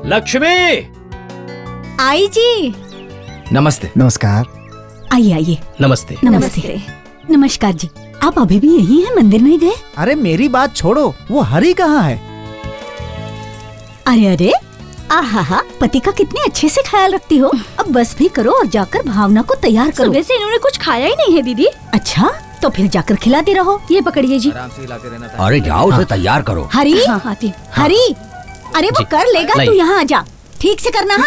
लक्ष्मी। आई जी। नमस्ते। नमस्कार। आइए आइए। नमस्ते। नमस्ते। नमस्कार जी। आप अभी भी यही हैं, मंदिर नहीं गए? अरे मेरी बात छोड़ो, वो हरी कहाँ है? अरे अरे, आहा, पति का कितने अच्छे से ख्याल रखती हो। अब बस भी करो और जाकर भावना को तैयार करो। सुबह से इन्होंने कुछ खाया ही नहीं है दीदी। अच्छा, तो फिर जाकर खिलाते रहो। ये पकड़िए जी। आराम से हिलाते रहना था। अरे जाओ, उसे तैयार करो। हरी। हाँ आती। हरी, अरे वो जी, कर लेगा, तू यहाँ आ जा। ठीक से करना। हाँ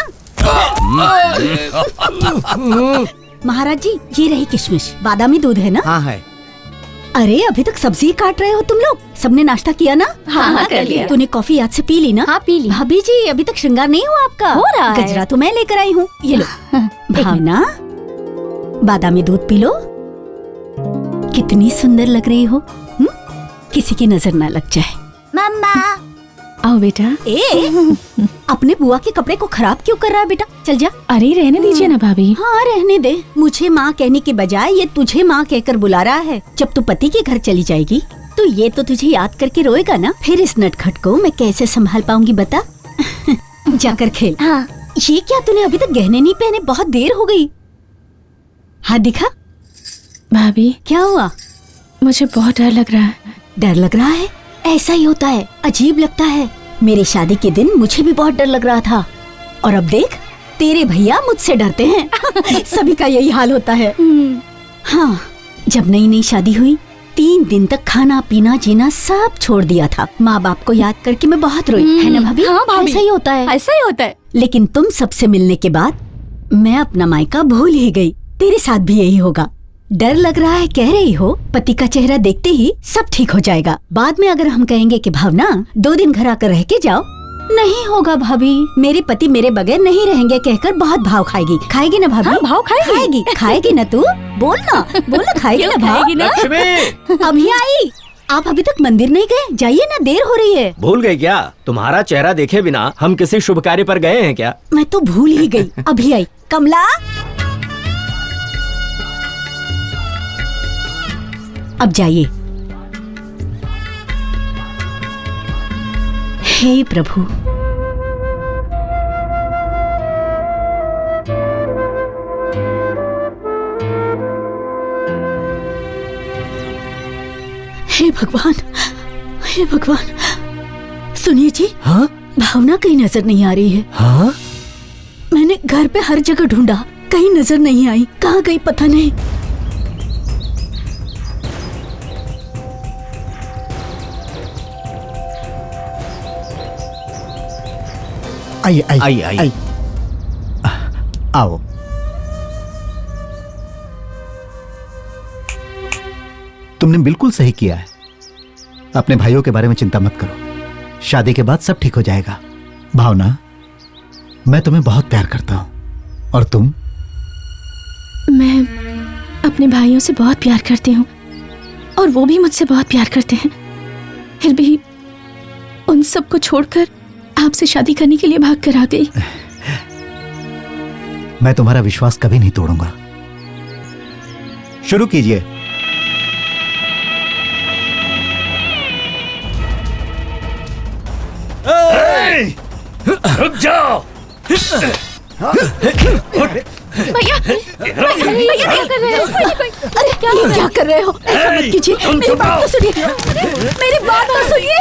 महाराज जी, ये रही किशमिश। बादामी दूध है ना? हाँ है। अरे अभी तक सब्जी काट रहे हो तुम लोग? सबने नाश्ता किया ना? हाँ, कर लिया। तूने कॉफी याद से पी ली ना? हाँ, पी ली। भाभी जी, अभी तक श्रृंगार नहीं हुआ आपका? हो रहा है। गजरा तो मैं लेकर आई हूँ, ये लो। भावना, बादामी दूध पी लो। कितनी सुंदर लग रही हो। किसी की नजर ना लग जाए। मम्मा। आओ बेटा। अपने बुआ के कपड़े को खराब क्यों कर रहा है बेटा? चल जा। अरे रहने दीजिए ना भाभी। हाँ रहने दे। मुझे माँ कहने के बजाय ये तुझे माँ कहकर बुला रहा है। जब तू पति के घर चली जाएगी तो ये तो तुझे याद करके रोएगा ना। फिर इस नटखट को मैं कैसे संभाल पाऊंगी बता। जाकर खेल। हाँ। ये क्या, तूने अभी तक गहने नहीं पहने? बहुत देर हो गई। हाथ दिखा। भाभी क्या हुआ? मुझे बहुत डर लग रहा है। डर लग रहा है? ऐसा ही होता है, अजीब लगता है। मेरे शादी के दिन मुझे भी बहुत डर लग रहा था, और अब देख, तेरे भैया मुझसे डरते हैं। सभी का यही हाल होता है। हाँ, जब नई नई शादी हुई 3 दिन तक खाना पीना जीना सब छोड़ दिया था। माँ बाप को याद करके मैं बहुत रोई, है ना भाभी? हाँ भाभी। ऐसा ही होता है। ऐसा ही होता है। लेकिन तुम सबसे मिलने के बाद मैं अपना मायका भूल ही गई। तेरे साथ भी यही होगा। डर लग रहा है कह रही हो, पति का चेहरा देखते ही सब ठीक हो जाएगा। बाद में अगर हम कहेंगे कि भावना 2 दिन घर आकर रह के जाओ, नहीं होगा भाभी। मेरे पति मेरे बगैर नहीं रहेंगे कहकर बहुत भाव खाएगी। खाएगी ना भाभी? हाँ, भाव खाएगी। खाएगी ना तू? बोलना खाएगी ना भाव? खाएगी ना? लक्ष्मी। अभी आई। आप अभी तक मंदिर नहीं गए? जाइए ना, देर हो रही है। भूल गई क्या? तुम्हारा चेहरा देखे बिना हम किसी शुभ कार्य पर गए हैं क्या? मैं तो भूल ही गई। अभी आई। कमला, अब जाइए। हे प्रभु, हे भगवान, हे भगवान। सुनिए जी। हाँ? भावना कहीं नजर नहीं आ रही है। हाँ? मैंने घर पे हर जगह ढूंढा, कहीं नजर नहीं आई। कहाँ गई पता नहीं। आइए आइए, आइए आइए। आइए। आओ। तुमने बिल्कुल सही किया है। अपने भाइयों के बारे में चिंता मत करो। शादी के बाद सब ठीक हो जाएगा। भावना, मैं तुम्हें बहुत प्यार करता हूं। और तुम? मैं अपने भाइयों से बहुत प्यार करती हूँ और वो भी मुझसे बहुत प्यार करते हैं। फिर भी उन सबको छोड़कर आपसे शादी करने के लिए भाग कर आ गई। मैं तुम्हारा विश्वास कभी नहीं तोड़ूंगा। शुरू कीजिए। रुक जाओ। भैया भैया क्या कर रहे हो? अरे क्या कर रहे हो? ऐसा मत कीजिए। मेरी बात तो सुनिए। मेरी बात तो सुनिए।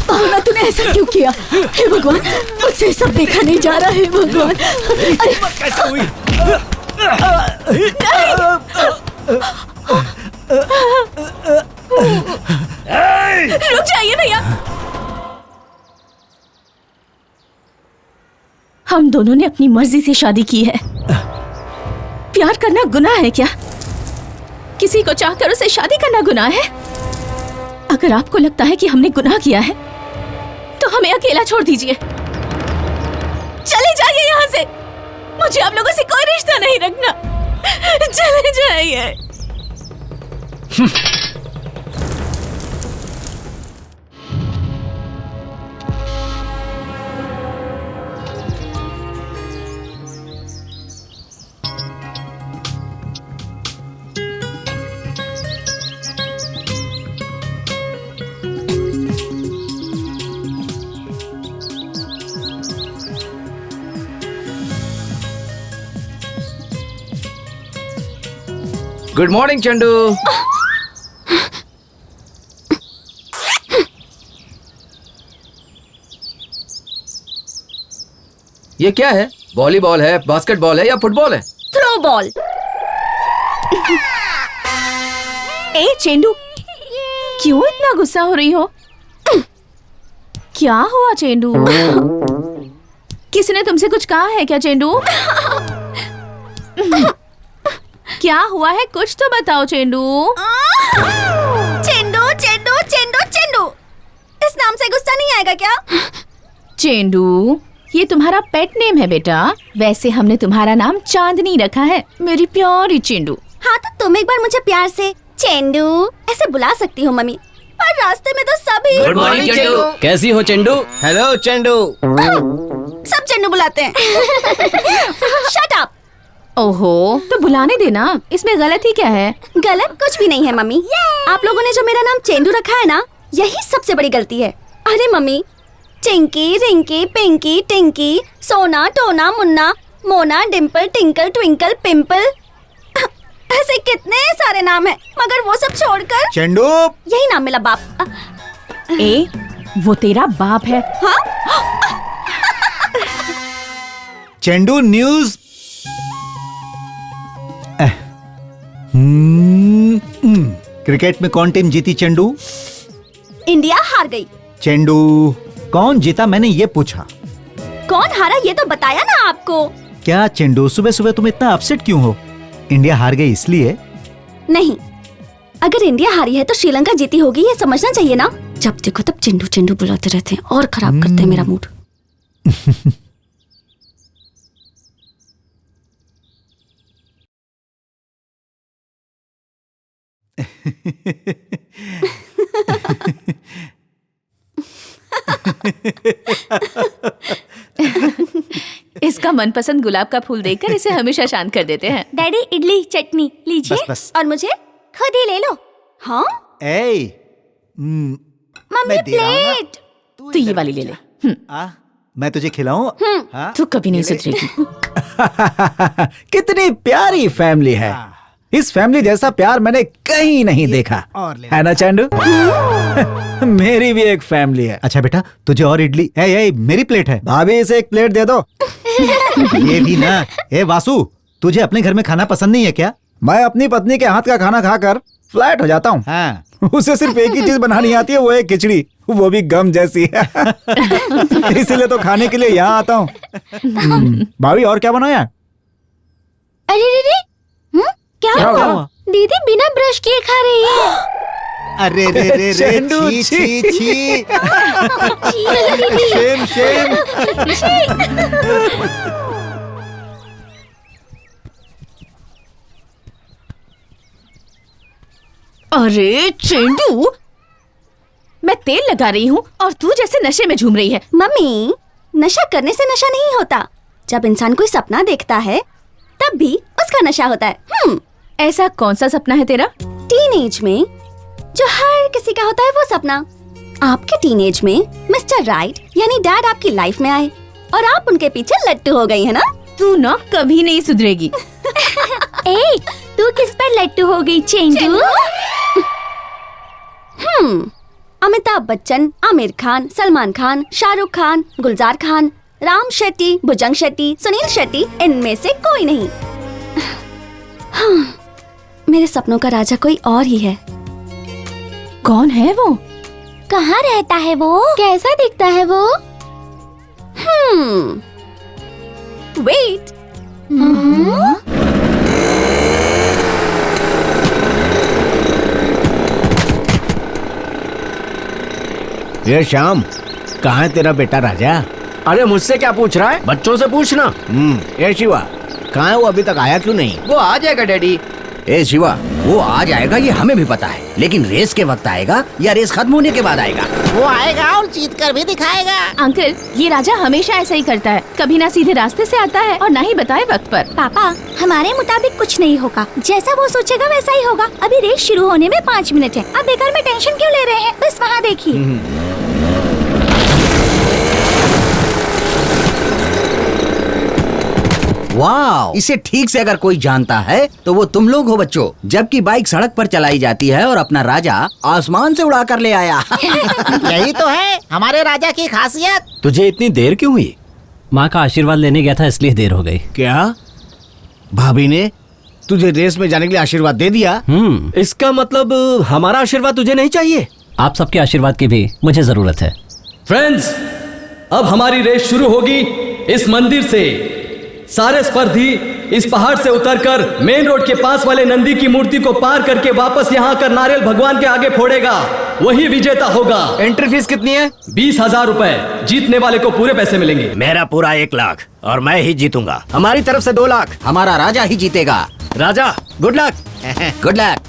भावना, तूने ऐसा क्यों किया? हे भगवान, मुझसे सब देखा नहीं जा रहा है भगवान। अरे कैसे हुई? रुक जाइए भैया। हम दोनों ने अपनी मर्जी से शादी की है। प्यार करना गुनाह है क्या? किसी को चाहकर उसे शादी करना गुनाह है? अगर आपको लगता है कि हमने गुनाह किया है तो हमें अकेला छोड़ दीजिए। चले जाइए यहाँ से। मुझे आप लोगों से कोई रिश्ता नहीं रखना। चले जाइए। Good morning Chandu. ये क्या है? वॉलीबॉल है, बास्केटबॉल है या फुटबॉल है? Throw ball. ए चेंडू, क्यों इतना गुस्सा हो रही हो? क्या हुआ चेंडू? किसी ने तुमसे कुछ कहा है क्या चेंडू? क्या हुआ है, कुछ तो बताओ चेंडू। चेंडू चेंडू चेंडू चेंडू, इस नाम से गुस्सा नहीं आएगा क्या? चेंडू, ये तुम्हारा पेट नेम है बेटा। वैसे हमने तुम्हारा नाम चांदनी रखा है, मेरी प्यारी चेंडू। हाँ तो तुम एक बार मुझे प्यार से चेंडू ऐसे बुला सकती हो मम्मी, पर रास्ते में तो सभी गुड मॉर्निंग चंडू। कैसी हो चंडू? हेलो चंडू। सब चेंडू बुलाते हैं। Shut up. ओहो, तो बुलाने देना, इसमें गलती क्या है? गलत कुछ भी नहीं है मम्मी। आप लोगों ने जो मेरा नाम चेंडू रखा है ना, यही सबसे बड़ी गलती है। अरे मम्मी, चिंकी, रिंकी, पिंकी, टिंकी, सोना, टोना, Munna, Mona, Dimple, tinkle, twinkle, pimple, ऐसे कितने सारे नाम हैं, मगर वो सब छोड़कर चंडू। यही नाम मिला बाप। ए, वो तेरा बाप है। हाँ? चंडू न्यूज। क्रिकेट में कौन टीम जीती चंडू? इंडिया हार गई। चंडू, कौन जीता मैंने ये पूछा। कौन हारा ये तो बताया ना आपको। क्या चंडू, सुबह सुबह तुम इतना अपसेट क्यों हो? इंडिया हार गई इसलिए? नहीं, अगर इंडिया हारी है तो श्रीलंका जीती होगी, ये समझना चाहिए ना। जब देखो तब चिंडू चिंडू बुलाते रहते हैं और खराब करते हैं मेरा मूड। इसका मनपसंद गुलाब का फूल देखकर इसे हमेशा शांत कर देते हैं। डैडी इडली चटनी लीजिए। बस, बस। और मुझे खुद ही ले लो। हाँ मम्मी, मैं दे रहा हूं ना। प्लेट। तो ये वाली ले ले। मैं तुझे खिलाऊं? हाँ? तू कभी नहीं सुधरेगी। कितनी प्यारी फैमिली है। इस फैमिली जैसा प्यार मैंने कहीं नहीं देखा, और ले है ना चंडू? मेरी भी एक फैमिली है। अच्छा बेटा, तुझे और इडली। ए, मेरी प्लेट है। भाभी इसे एक प्लेट दे दो। ये भी ना। ए वासु, तुझे अपने घर में खाना पसंद नहीं है क्या? मैं अपनी पत्नी के हाथ का खाना खाकर फ्लैट हो जाता हूँ। हाँ। उसे सिर्फ एक ही चीज बनानी आती है, वो है खिचड़ी, वो भी गम जैसी। इसीलिए तो खाने के लिए यहाँ आता हूँ। भाभी और क्या बनाया? अरे रे क्या हुआ? दीदी बिना ब्रश किए खा रही है। अरे रे रे रे, चंडू, छी छी छी। Shem Shem. अरे चेंडू, मैं तेल लगा रही हूँ और तू जैसे नशे में झूम रही है। मम्मी, नशा करने से नशा नहीं होता। जब इंसान कोई सपना देखता है तब भी उसका नशा होता है। ऐसा कौन सा सपना है तेरा? टीनेज में जो हर किसी का होता है वो सपना। आपके टीनेज में मिस्टर राइट यानी डैड आपकी लाइफ में आए और आप उनके पीछे लट्टू हो गई है ना। तू ना कभी नहीं सुधरेगी। ए, तू किस पर लट्टू हो गई चेंडू? अमिताभ बच्चन, आमिर खान, सलमान खान, शाहरुख खान, गुलजार खान, राम शेट्टी, भुजंग शेट्टी, सुनील शेट्टी, इनमें से कोई नहीं। हाँ, मेरे सपनों का राजा कोई और ही है। कौन है वो? कहाँ रहता है वो? कैसा दिखता है वो? वेट। ये श्याम, कहाँ है तेरा बेटा राजा? अरे मुझसे क्या पूछ रहा है? बच्चों से पूछना। ये शिवा, कहाँ है वो? अभी तक आया क्यों नहीं? वो आ जाएगा डैडी। ए शिवा, वो आ जाएगा ये हमें भी पता है, लेकिन रेस के वक्त आएगा या रेस खत्म होने के बाद आएगा? वो आएगा और जीत कर भी दिखाएगा। अंकल, ये राजा हमेशा ऐसा ही करता है, कभी ना सीधे रास्ते से आता है और ना ही बताए वक्त पर। पापा, हमारे मुताबिक कुछ नहीं होगा, जैसा वो सोचेगा वैसा ही होगा। अभी रेस शुरू होने में 5 मिनट है, आप बेकार में टेंशन क्यों ले रहे हैं? बस वहाँ देखिए। वाह, इसे ठीक से अगर कोई जानता है तो वो तुम लोग हो बच्चों। जबकि बाइक सड़क पर चलाई जाती है और अपना राजा आसमान से उड़ा कर ले आया। यही तो है हमारे राजा की खासियत। तुझे इतनी देर क्यों हुई? माँ का आशीर्वाद लेने गया था इसलिए देर हो गई। क्या भाभी ने तुझे रेस में जाने के लिए आशीर्वाद दे दिया? इसका मतलब हमारा आशीर्वाद तुझे नहीं चाहिए? आप सबके आशीर्वाद की भी मुझे जरूरत है। फ्रेंड्स, अब हमारी रेस शुरू होगी इस मंदिर से। सारे स्पर्धी इस पहाड़ से उतरकर मेन रोड के पास वाले नंदी की मूर्ति को पार करके वापस यहाँ आकर नारियल भगवान के आगे फोड़ेगा, वही विजेता होगा। एंट्री फीस कितनी है? 20,000 रुपए। जीतने वाले को पूरे पैसे मिलेंगे। मेरा पूरा 1 लाख और मैं ही जीतूंगा। हमारी तरफ से 2 लाख। हमारा राजा ही जीतेगा। राजा गुड लक। Good luck.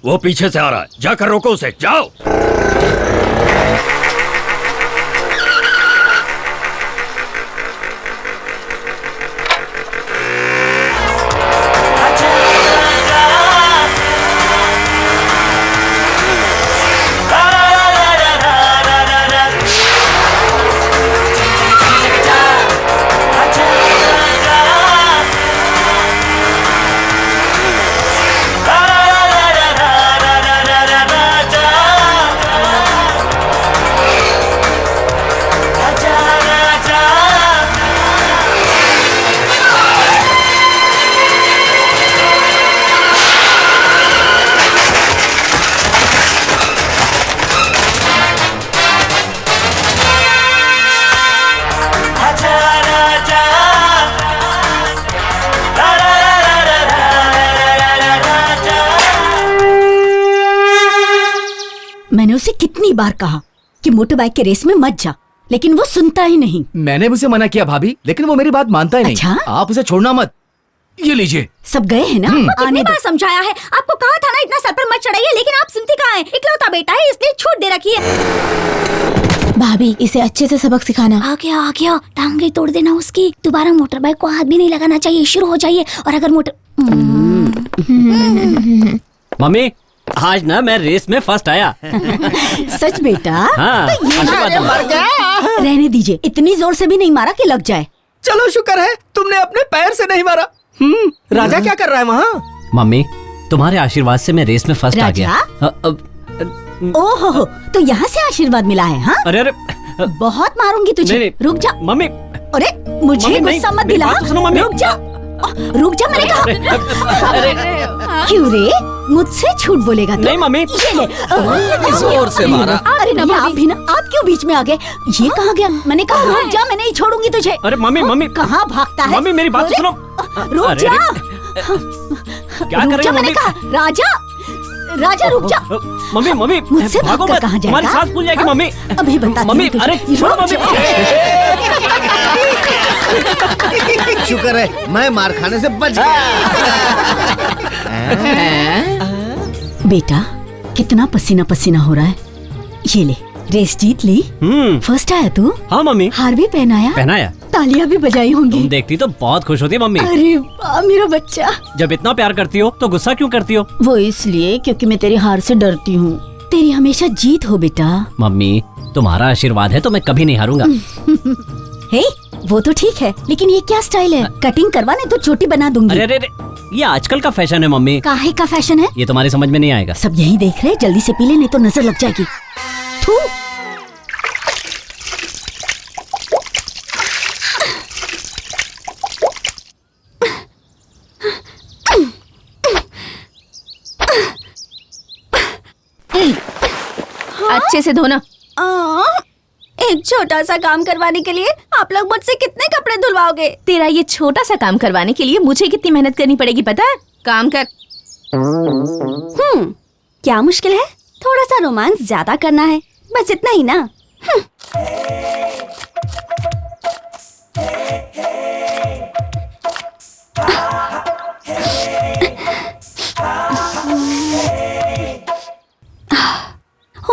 वो पीछे से आ रहा है, जाकर रोको उसे, जाओ। मैंने उसे कितनी बार कहा कि मोटर बाइक के रेस में मत जा, लेकिन वो सुनता ही नहीं। मैंने भी उसे मना किया भाभी, लेकिन वो मेरी बात मानता ही नहीं। अच्छा? आप उसे छोड़ना मत। ये लीजिए। सब गए हैं ना? आने बार समझाया है आपको, कहा था ना इतना सर पर मत चढ़ाइए, लेकिन आप सुनती कहाँ हैं? इकलौता बेटा है इसलिए छूट दे रखी है। भाभी इसे अच्छे से सबक सिखाना। आ गया टांगे तोड़ देना उसकी। दोबारा मोटर बाइक को हाथ भी नहीं लगाना चाहिए, शुरू हो जाइए। और अगर मोटर मम्मी आज ना मैं रेस में फर्स्ट आया। सच बेटा? हाँ, तो ये आशीर्वाद दो। रहने दीजिए, इतनी जोर से भी नहीं मारा कि लग जाए। चलो शुक्र है तुमने अपने पैर से नहीं मारा। राजा क्या कर रहा है वहाँ? मम्मी तुम्हारे आशीर्वाद से मैं रेस में फर्स्ट आ गया। ओहो, तो यहाँ से आशीर्वाद मिला है? हाँ, अरे बहुत मारूंगी तुझे। नहीं, रुक जा मम्मी। अरे मुझे गुस्सा मत दिला। रुक जा, रुक जा मैंने कहा। क्यों रे, मुझसे झूठ बोलेगा? नहीं मम्मी। ये ले। जोर से मारा। अरे ना, आप भी ना, आप क्यों बीच में आ गए? ये कहाँ गया? मैंने कहा रुक जा, मैं नहीं छोड़ूंगी तुझे। अरे मम्मी कहाँ भागता है? मम्मी मेरी बात तो सुनो। रुक अरे, जा। क्या कर रही हो मैंने मम्मी? कहा राजा रुक जा। मम्मी मुझसे भागो भागकर मत, कहाँ तुम्हारी जाएगा? सांस फूल जाएगी मम्मी। अभी बता मम्मी, अरे छोड़ो मम्मी। शुक्र है मैं मार खाने से बच गया। बेटा कितना पसीना पसीना हो रहा है। ये ले, रेस जीत ली। फर्स्ट आया तू? हाँ मम्मी। हार भी पहनाया? पहनाया। तालियां भी बजाई होंगी। तुम देखती तो बहुत खुश होती मम्मी। अरे वाह मेरा बच्चा। जब इतना प्यार करती हो तो गुस्सा क्यों करती हो? वो इसलिए क्योंकि मैं तेरी हार से डरती हूँ। तेरी हमेशा जीत हो बेटा। मम्मी तुम्हारा आशीर्वाद है तो मैं कभी नहीं हारूंगा। हे, वो तो ठीक है, लेकिन ये क्या स्टाइल है? कटिंग करवाने तो छोटी बना दूंगी। अरे ये आजकल का फैशन है मम्मी। काहे का फैशन है? ये तुम्हारी समझ में नहीं आएगा। सब यही देख रहे, जल्दी से पी ले नहीं तो नजर लग जाएगी। थू। अच्छे से धोना। एक छोटा सा काम करवाने के लिए आप लोग मुझसे कितने कपड़े धुलवाओगे? तेरा ये छोटा सा काम करवाने के लिए मुझे कितनी मेहनत करनी पड़ेगी पता है? काम कर। क्या मुश्किल है? थोड़ा सा रोमांस ज्यादा करना है, बस इतना ही ना।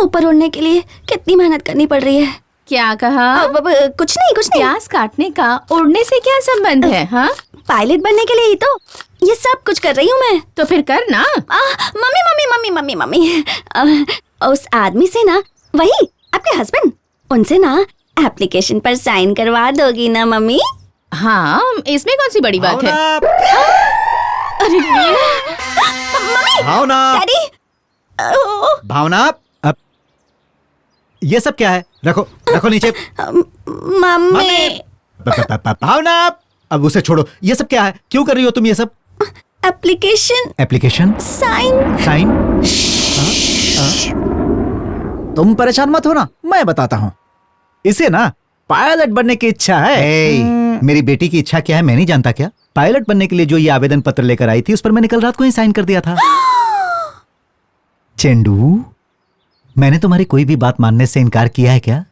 ऊपर उड़ने के लिए कितनी मेहनत करनी पड़ रही है। क्या कहा? कुछ नहीं कुछ नहीं। प्याज काटने का उड़ने से क्या संबंध है? हाँ, पायलट बनने के लिए ही तो ये सब कुछ कर रही हूँ मैं। तो फिर कर ना। Mummy mummy mummy mummy mummy उस आदमी से ना, वही आपके हस्बैंड, उनसे ना एप्लीकेशन पर साइन करवा दोगी ना मम्मी? हाँ, इसमें कौन सी बड़ी बात है? अरे मम्मी, भावना, डैडी, भावना, अब ये सब क्या है? रखो रखो नीचे। मम्मी। भावना, अब उसे छोड़ो। ये सब क्या है? क्यों कर रही हो तुम ये सब? Application sign. तुम परेशान मत हो ना, मैं बताता हूँ। इसे ना पायलट बनने की इच्छा है। मेरी बेटी की इच्छा क्या है मैं नहीं जानता क्या? पायलट बनने के लिए जो ये आवेदन पत्र लेकर आई थी उस पर मैंने कल रात को ही साइन कर दिया था। चेंडू, मैंने तुम्हारी कोई भी बात मानने से इनकार किया है क्या?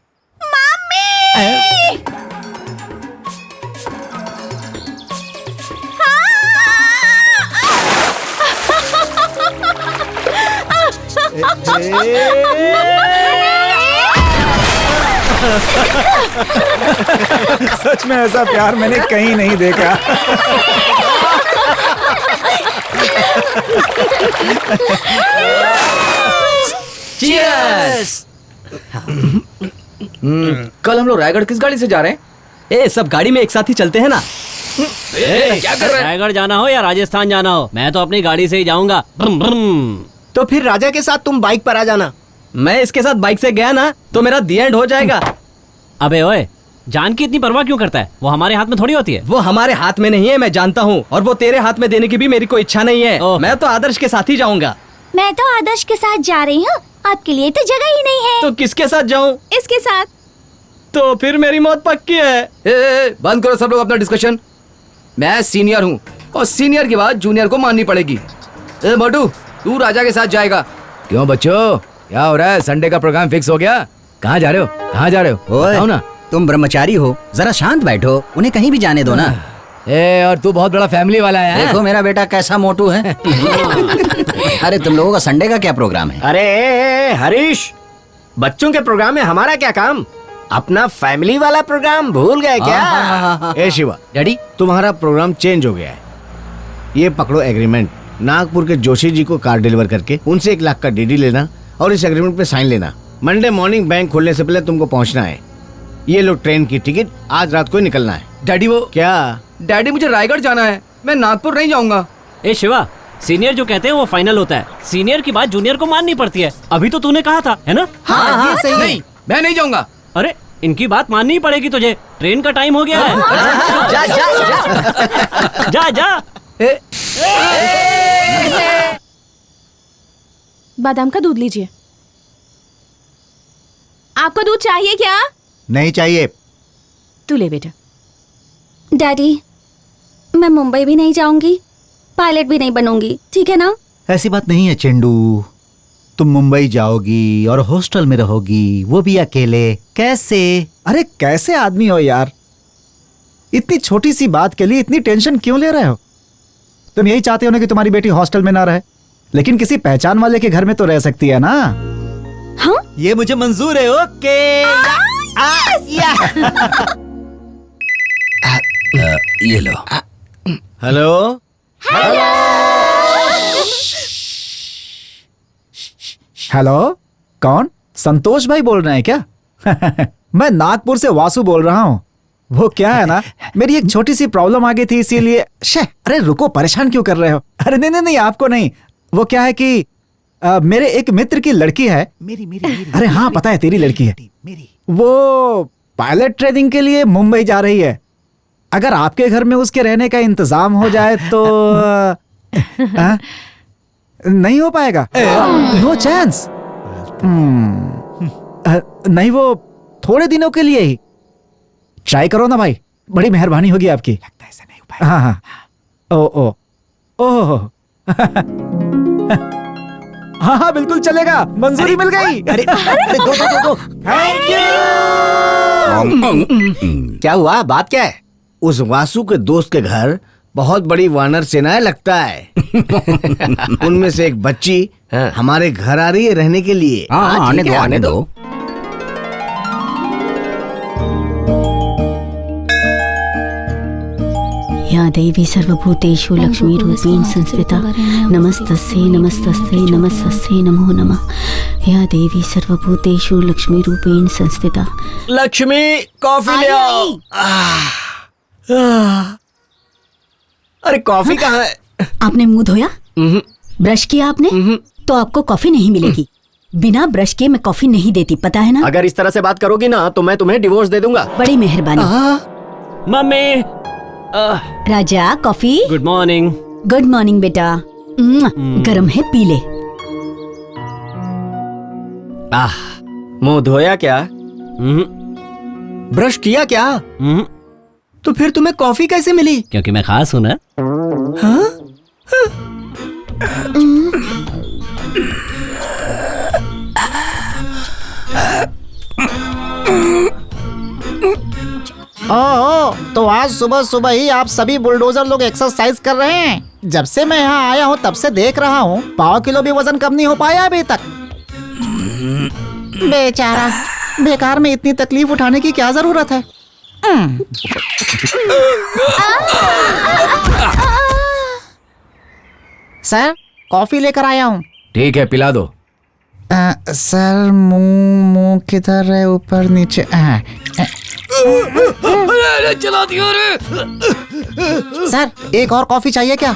सच में ऐसा प्यार मैंने कहीं नहीं देखा। Cheers! कल हम लोग रायगढ़ किस गाड़ी से जा रहे हैं? सब गाड़ी में एक साथ ही चलते हैं ना। क्या कर रहे हैं? रायगढ़ जाना हो या राजस्थान जाना हो, मैं तो अपनी गाड़ी से ही जाऊंगा। तो फिर राजा के साथ तुम बाइक पर आ जाना। मैं इसके साथ बाइक से गया ना तो मेरा दी एंड हो जाएगा। अबे ओए, जान की इतनी परवाह क्यों करता है? वो हमारे हाथ में थोड़ी होती है। वो हमारे हाथ में नहीं है, मैं जानता हूँ, और वो तेरे हाथ में देने की भी मेरी कोई इच्छा नहीं है। मैं तो आदर्श के साथ ही जाऊंगा। मैं तो आदर्श के साथ जा रही हूँ, आपके लिए तो जगह ही नहीं है। तो किसके साथ जाऊं? इसके साथ। तो फिर मेरी मौत पक्की है। बंद करो सब लोग अपना डिस्कशन। मैं सीनियर हूँ और सीनियर की बात जूनियर को माननी पड़ेगी। मोटू, तू राजा के साथ जाएगा। क्यों बच्चों, क्या हो रहा है? संडे का प्रोग्राम फिक्स हो गया? कहाँ जा रहे हो? कहाँ जा रहे हो? बताओ ना। तुम ब्रह्मचारी हो, जरा शांत बैठो, उन्हें कहीं भी जाने दो ना। और तू बहुत बड़ा फैमिली वाला है। देखो मेरा बेटा कैसा मोटू है। अरे तुम लोगों का संडे का क्या प्रोग्राम है? अरे हरीश, बच्चों के प्रोग्राम में हमारा क्या काम? अपना फैमिली वाला प्रोग्राम भूल गए क्या? ए शिवा, डैडी, तुम्हारा प्रोग्राम चेंज हो गया है। ये पकड़ो एग्रीमेंट। नागपुर के जोशी जी को कार डिलीवर करके उनसे 1 लाख का डीडी लेना और इस एग्रीमेंट पे साइन लेना। मंडे मॉर्निंग बैंक खोलने से पहले तुमको पहुंचना है। ये लो ट्रेन की टिकट, आज रात को ही निकलना है। डैडी वो क्या? डैडी मुझे रायगढ़ जाना है, मैं नागपुर नहीं जाऊंगा। ए शिवा, सीनियर जो कहते हैं वो फाइनल होता है। सीनियर की बात जूनियर को माननी पड़ती है। अभी तो तूने कहा था, है ना? हाँ, सही नहीं, मैं नहीं जाऊंगा। अरे इनकी बात माननी ही पड़ेगी तुझे। ट्रेन का टाइम हो गया है। जा जा जा जा। बादाम का दूध लीजिए। आपको दूध चाहिए क्या? नहीं चाहिए। तू ले बेटा। डैडी, मैं मुंबई भी नहीं जाऊंगी, पायलट भी नहीं बनूंगी, ठीक है ना? ऐसी बात नहीं है चिंडू। तुम मुंबई जाओगी और हॉस्टल में रहोगी, वो भी अकेले। कैसे? अरे कैसे आदमी हो यार, इतनी छोटी सी बात के लिए इतनी टेंशन क्यों ले रहे हो? तुम यही चाहते हो ना कि तुम्हारी बेटी हॉस्टल में ना रहे, लेकिन किसी पहचान वाले के घर में तो रह सकती है ना। हाँ? ये मुझे मंजूर है। ओके। ये लो। हेलो। हेलो, कौन? संतोष भाई बोल रहे हैं क्या? मैं नागपुर से वासु बोल रहा हूँ। वो क्या है ना, मेरी एक छोटी सी प्रॉब्लम आ गई थी, इसीलिए। अरे रुको, परेशान क्यों कर रहे हो? अरे नहीं नहीं नहीं, आपको नहीं। वो क्या है कि मेरे एक मित्र की लड़की है। मेरी अरे हाँ, पता है तेरी लड़की है। मेरी। वो पायलट ट्रेनिंग के लिए मुंबई जा रही है। अगर आपके घर में उसके रहने का इंतजाम हो जाए तो नहीं हो पाएगा। No chance. नहीं, वो थोड़े दिनों के लिए ही। ट्राई करो ना भाई, बड़ी मेहरबानी होगी आपकी। लगता है ऐसा नहीं हो पाएगा। हाँ हाँ। ओ हाँ हाँ, बिल्कुल चलेगा, मंजूरी मिल गई। अरे दो। Thank you. क्या हुआ? बात क्या है? उस वासु के दोस्त के घर बहुत बड़ी वानर सेना है लगता है। उनमें से एक बच्ची हमारे घर आ रही है रहने के लिए। हाँ, आने दो। या देवी सर्वभूतेषु लक्ष्मी रूपेण संस्थिता नमस्तस्यै नमस्तस्यै नमस्तस्यै नमो नमः। या देवी सर्वभूतेषु लक्ष्मी रूपेण संस्थिता। लक्ष्मी, कॉफी ले आओ। अरे कॉफी कहाँ है? आपने मुंह धोया? ब्रश किया आपने? तो आपको कॉफी नहीं मिलेगी। बिना ब्रश के मैं कॉफी नहीं देती, पता है ना? अगर इस तरह से बात करोगी ना तो मैं तुम्हें डिवोर्स दे दूंगा। बड़ी मेहरबानी। Mummy. Raja, coffee. Good morning. Good morning बेटा। गरम है, पी ले। मुंह धोया क्या? ब्रश किया क्या? तो फिर तुम्हें कॉफी कैसे मिली? क्योंकि मैं खास हूं ना। ओह, तो आज सुबह सुबह ही आप सभी बुलडोजर लोग एक्सरसाइज कर रहे हैं। जब से मैं यहाँ आया हूँ तब से देख रहा हूँ, 1.5 किलो भी वजन कम नहीं हो पाया अभी तक। बेचारा, बेकार में इतनी तकलीफ उठाने की क्या जरूरत है? सर, कॉफी लेकर आया हूँ। ठीक है, पिला दो। सर, मुंह किधर है? ऊपर नीचे। चला दिया रे। सर, एक और कॉफी चाहिए क्या?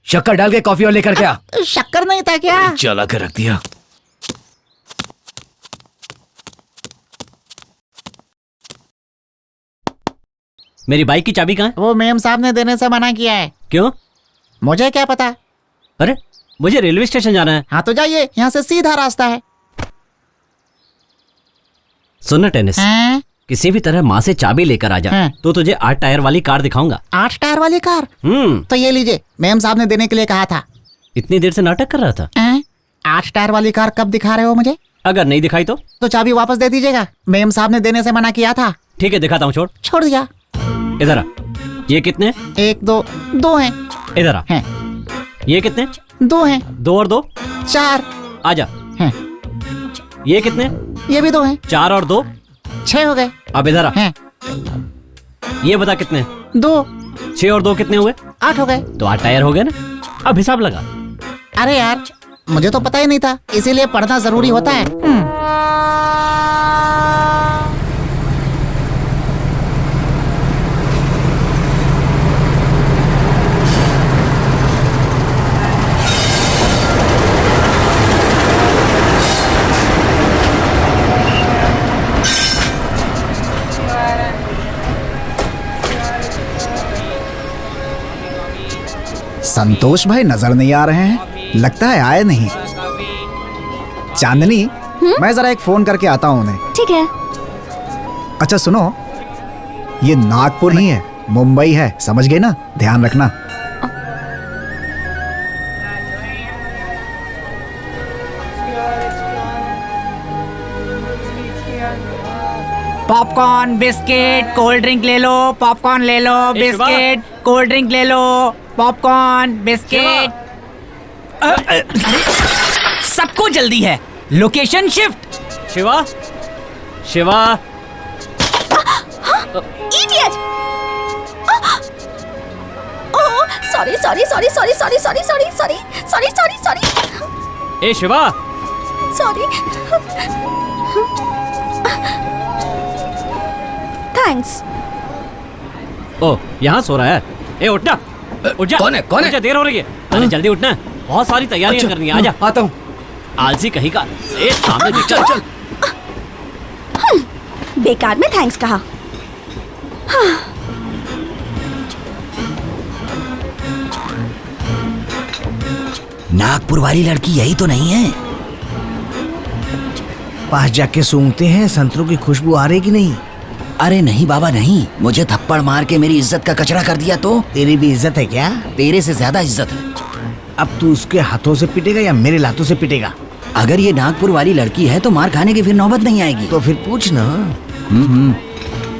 शक्कर डाल के कॉफी और लेकर क्या? शक्कर नहीं था क्या? चला कर रख दिया। मेरी बाइक की चाबी कहाँ है? वो मेम साहब ने देने से मना किया है। क्यों? मुझे क्या पता। अरे मुझे रेलवे स्टेशन जाना है। हाँ तो जाइए, यहाँ से सीधा रास्ता है। सुन ना टेनिस, किसी भी तरह माँ से चाबी लेकर आ जा, तो तुझे 8 टायर वाली कार दिखाऊंगा। 8 टायर वाली कार? तो ये लीजिए, मेम साहब ने देने के लिए कहा था। इतनी देर से नाटक कर रहा था। 8 टायर वाली कार कब दिखा रहे हो मुझे? अगर नहीं दिखाई तो चाबी वापस दे दीजिएगा, मेम साहब ने देने से मना किया था। ठीक है, दिखाता हूँ। छोड़ दिया। इधर आ। ये कितने? 1 2 2 हैं। इधर आ। ये कितने? 2 हैं। 2 और 2 4। आजा। ये कितने? ये भी 2 हैं। 4 और 2 6 हो गए। अब इधर आ। ये बता कितने? 2। 6 और 2 कितने हुए? 8 हो गए। तो 8 टायर हो गए ना। अब हिसाब लगा। अरे यार, मुझे तो पता ही नहीं था, इसीलिए पढ़ना जरूरी होता है। संतोष भाई नजर नहीं आ रहे हैं, लगता है आए नहीं। चांदनी, मैं जरा एक फोन करके आता हूँ उन्हें। ठीक है। अच्छा सुनो, ये नागपुर नहीं है, मुंबई है, समझ गए ना? ध्यान रखना। पॉपकॉर्न, बिस्किट, कोल्ड ड्रिंक ले लो। पॉपकॉर्न ले लो, बिस्किट, कोल्ड ड्रिंक ले लो। Popcorn, biscuit. सबको जल्दी है, location shift. Shiva, Shiva. Idiot! Sorry sorry sorry sorry sorry sorry sorry sorry sorry sorry sorry. ए शिवा। सॉरी। थैंक्स। ओ, यहाँ सो रहा है। ए उठना, उठ जा। कौन है? कौन है? मुझे देर हो रही है। अरे जल्दी उठना, बहुत सारी तैयारियां करनी है। आजा। आता हूँ। आलसी कहीं का। ए सामने देख। चल चल। बेकार में थैंक्स कहा। नागपुर वाली लड़की यही तो नहीं है? पास जाके सूंघते हैं, संतरों की खुशबू आ रही कि नहीं? अरे नहीं बाबा नहीं, मुझे थप्पड़ मार के मेरी इज्जत का कचरा कर दिया तो। तेरी भी इज्जत है क्या? तेरे से ज्यादा इज्जत है। अब तू उसके हाथों से पिटेगा या मेरे लातों से पिटेगा? अगर ये नागपुर वाली लड़की है तो मार खाने की फिर नौबत नहीं आएगी। तो फिर पूछ ना।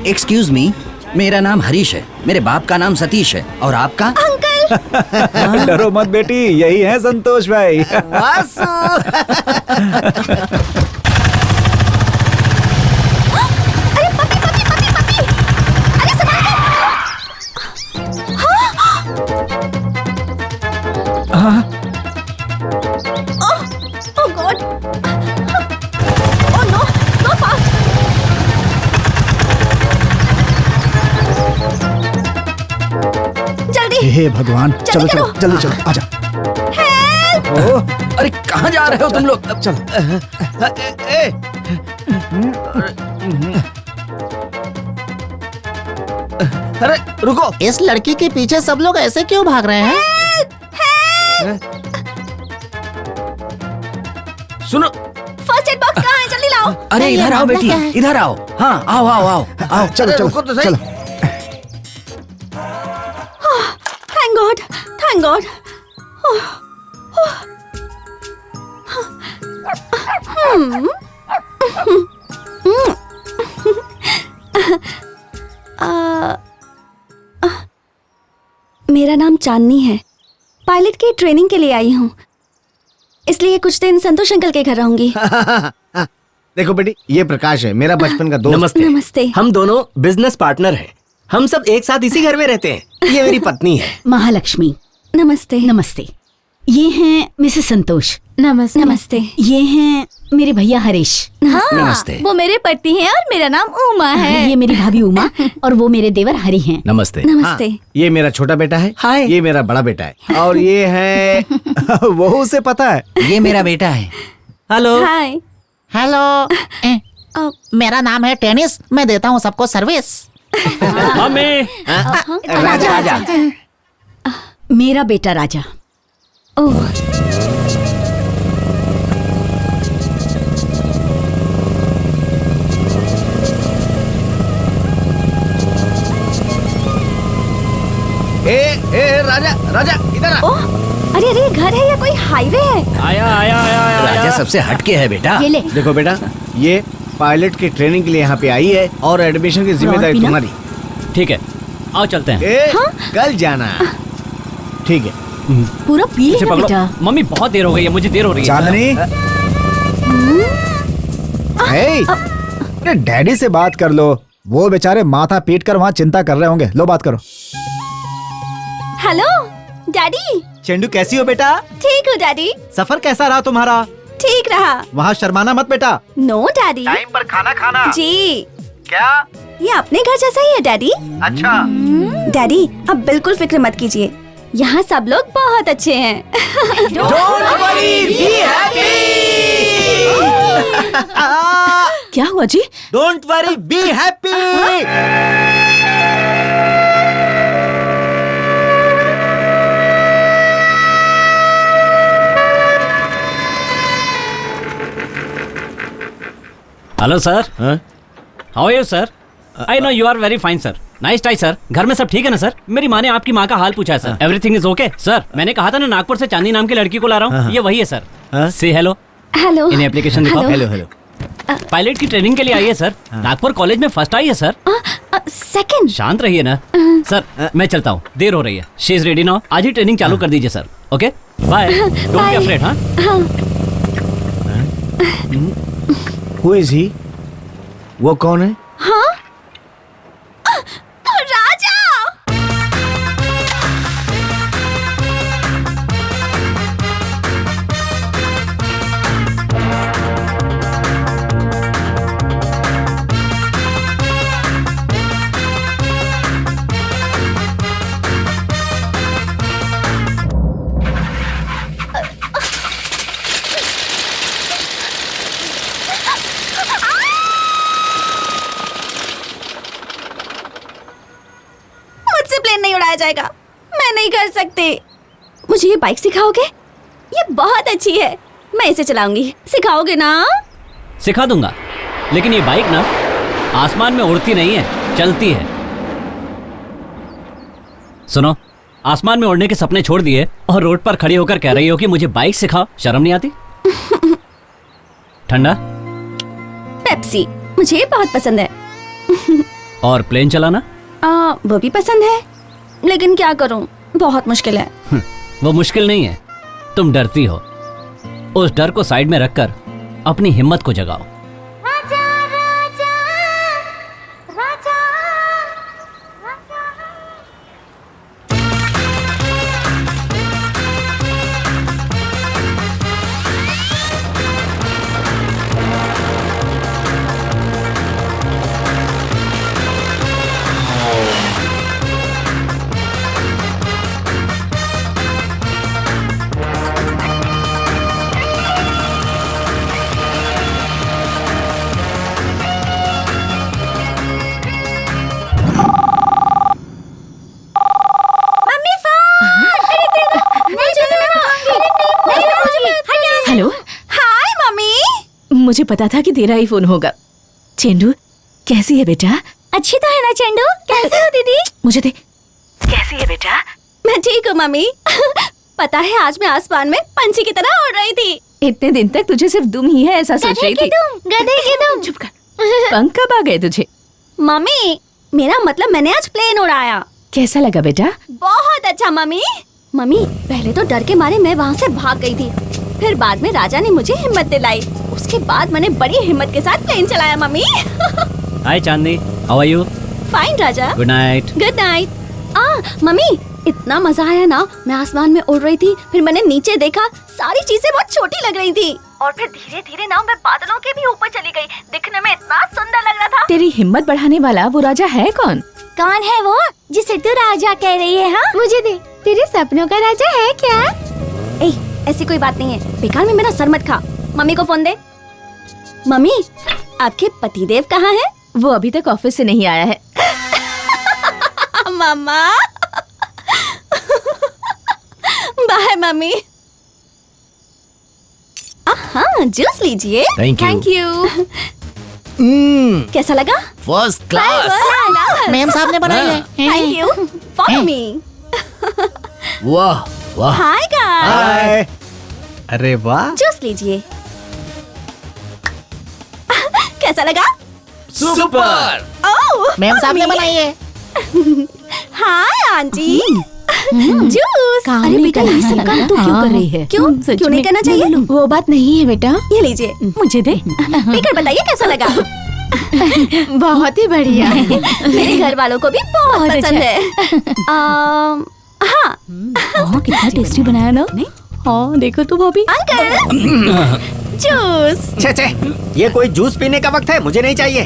एक्सक्यूज मी, मेरा नाम हरीश है, मेरे बाप का नाम सतीश है, और आपका? अंकल। डरो मत बेटी, यही है संतोष भाई। Oh God! Oh no! Go fast! जल्दी! हे भगवान, चलो चलो जल्दी चलो, आजा। अरे कहाँ जा रहे हो तुम लोग? अब चल। अरे रुको, इस लड़की के पीछे सब लोग ऐसे क्यों भाग रहे हैं? सुनो, फर्स्ट एड बॉक्स कहाँ है? जल्दी लाओ। अरे इधर आओ बेटी, इधर आओ। हाँ आओ आओ आओ आओ। चलो चलो रुको तो सही। चलो। Thank God! Thank God! मेरा नाम चांदनी है। पायलट की ट्रेनिंग के लिए आई हूँ, इसलिए कुछ दिन संतोष अंकल के घर रहूंगी। देखो बेटी, ये प्रकाश है, मेरा बचपन का दोस्त। नमस्ते। नमस्ते। हम दोनों बिजनेस पार्टनर हैं। हम सब एक साथ इसी घर में रहते हैं। ये मेरी पत्नी है। महालक्ष्मी। नमस्ते। नमस्ते। ये हैं मिसेस संतोष। नमस्ते। नमस्ते। ये हैं मेरे भैया हरीश। हाँ, नमस्ते। वो मेरे पति हैं और मेरा नाम उमा है। ये मेरी भाभी उमा और वो मेरे देवर हरि हैं। नमस्ते। नमस्ते। ये मेरा छोटा बेटा है। हाय। ये मेरा बड़ा बेटा है। और ये है वो उसे पता है। ये मेरा बेटा है। हेलो। हाय। हेलो, मेरा नाम है टेनिस, मैं देता हूँ सबको सर्विस। हमें राजा राजा। मेरा बेटा राजा। ओह, ए राजा राजा, इधर आ। ओह, अरे अरे, घर है या कोई हाईवे है? आया आया आया आया। राजा सबसे हटके है बेटा। ये ले। देखो बेटा, ये पायलट की ट्रेनिंग के लिए यहाँ पे आई है और एडमिशन की जिम्मेदारी पीना? तुम्हारी। ठीक है, आओ चलते हैं। कल जाना। ठीक है। पूरा पी इसे लेना पकड़ो। बेटा। मम्मी बहुत देर हो गई है, मुझे देर हो रही है। चांदनी, हे, अरे डैडी से बात कर लो, वो बेचारे माथा पीट कर वहाँ चिंता कर रहे होंगे। लो बात करो। Hello daddy. चेंडू कैसी हो बेटा? ठीक हूँ डैडी। सफर कैसा रहा तुम्हारा? ठीक रहा। वहाँ शर्माना मत बेटा। No daddy. टाइम पर खाना खाना। जी। क्या? ये अपने घर जैसा ही है डैडी। अच्छा। डैडी, अब बिल्कुल फिक्र मत कीजिए, यहाँ सब लोग बहुत अच्छे हैं। क्या हुआ जी? Don't worry, be happy. Hello sir, how are you sir? I know you are very fine sir, nice tie sir. घर में सब ठीक है ना सर? मेरी माँ ने आपकी माँ का हाल पूछा है sir, everything is okay sir. मैंने कहा था ना नागपुर से चांदी नाम की लड़की को ला रहा हूँ, ये वही है सर। से हेलो। हेलो। इन्हें एप्लीकेशन दिखाओ। Hello hello. पायलट की ट्रेनिंग के लिए आई है सर, नागपुर कॉलेज में फर्स्ट आई है सर। सेकंड। शांत रहिए ना सर, मैं चलता हूँ, देर हो रही है। शी इज रेडी नाउ, आज ही ट्रेनिंग चालू कर दीजिए sir. Okay bye, don't be afraid. हाँ हु इज ही? वो कौन है? हाँ राजा। मुझसे प्लेन नहीं उड़ाया जाएगा, मैं नहीं कर सकती। मुझे ये बाइक सिखाओगे? ये बहुत अच्छी है, मैं इसे चलाऊंगी, सिखाओगे ना? सिखा दूंगा, लेकिन ये बाइक ना आसमान में उड़ती नहीं है, चलती है। सुनो, आसमान में उड़ने के सपने छोड़ दिए और रोड पर खड़ी होकर कह रही हो कि मुझे बाइक सिखाओ, शर्म नहीं आती? ठंडा? पेप्सी, मुझे ये बहुत पसंद है। और प्लेन चलाना? वो भी पसंद है, लेकिन क्या करूं, बहुत मुश्किल है। वो मुश्किल नहीं है, तुम डरती हो। उस डर को साइड में रखकर अपनी हिम्मत को जगाओ। हेलो। हाय मम्मी। मुझे पता था कि तेरा ही फोन होगा। चेंडू कैसी है बेटा? अच्छी तो है ना चेंडू, कैसे हो दीदी? मुझे दे। कैसी है बेटा? मैं ठीक हूँ मम्मी। पता है आज मैं आसमान में पंछी की तरह उड़ रही थी। इतने दिन तक तुझे सिर्फ दुम ही है ऐसा सोच रही थी। गधे की दुम। चुप कर। पंख कब आ गए तुझे? मम्मी मेरा मतलब मैंने आज प्लेन उड़ाया। कैसा लगा बेटा? बहुत अच्छा मम्मी। मम्मी पहले तो डर के मारे मैं वहाँ से भाग गई थी, फिर बाद में राजा ने मुझे हिम्मत दिलाई, उसके बाद मैंने बड़ी हिम्मत के साथ प्लेन चलाया mummy. Hi Chandni, how are you? Fine Raja. Good night. Good night. Mummy इतना मजा आया ना, मैं आसमान में उड़ रही थी, फिर मैंने नीचे देखा, सारी चीजें बहुत छोटी लग रही थी, और फिर धीरे धीरे ना मैं बादलों के भी ऊपर चली गई, दिखने में इतना सुंदर लग रहा था। तेरी हिम्मत बढ़ाने वाला वो राजा है कौन? कौन है वो जिसे तू राजा कह रही है? हाँ मुझे दे, तेरे सपनों का राजा है क्या? ए, ऐसी कोई बात नहीं है, बेकार में मेरा सर मत खा। मम्मी को फोन दे। मम्मी आपके पतिदेव कहाँ हैं? वो अभी तक ऑफिस से नहीं आया है। मम्मा। Bye mummy. हाँ जूस लीजिए। Thank you. कैसा लगा? First class. मैम साहब ने बनाई है। Thank you. Follow me. वाह वाह। Hi guys. हाय। अरे वाह। जूस लीजिए। कैसा लगा? सुपर। ओह मैम साहब ने बनाई है। Hi aunty. जूस। अरे बेटा ये सब काम तू क्यों कर रही है? क्यों क्यों नहीं करना चाहिए? वो बात नहीं है बेटा। ये लीजिए, मुझे दे। पीकर बताइए कैसा लगा? बहुत ही बढ़िया। मेरे घर वालों को भी बहुत पसंद है। हाँ कितना टेस्टी बनाया ना। हाँ देखो तो भाभी। Uncle juice. छे ये कोई जूस पीने का वक्त है, मुझे नहीं चाहिए।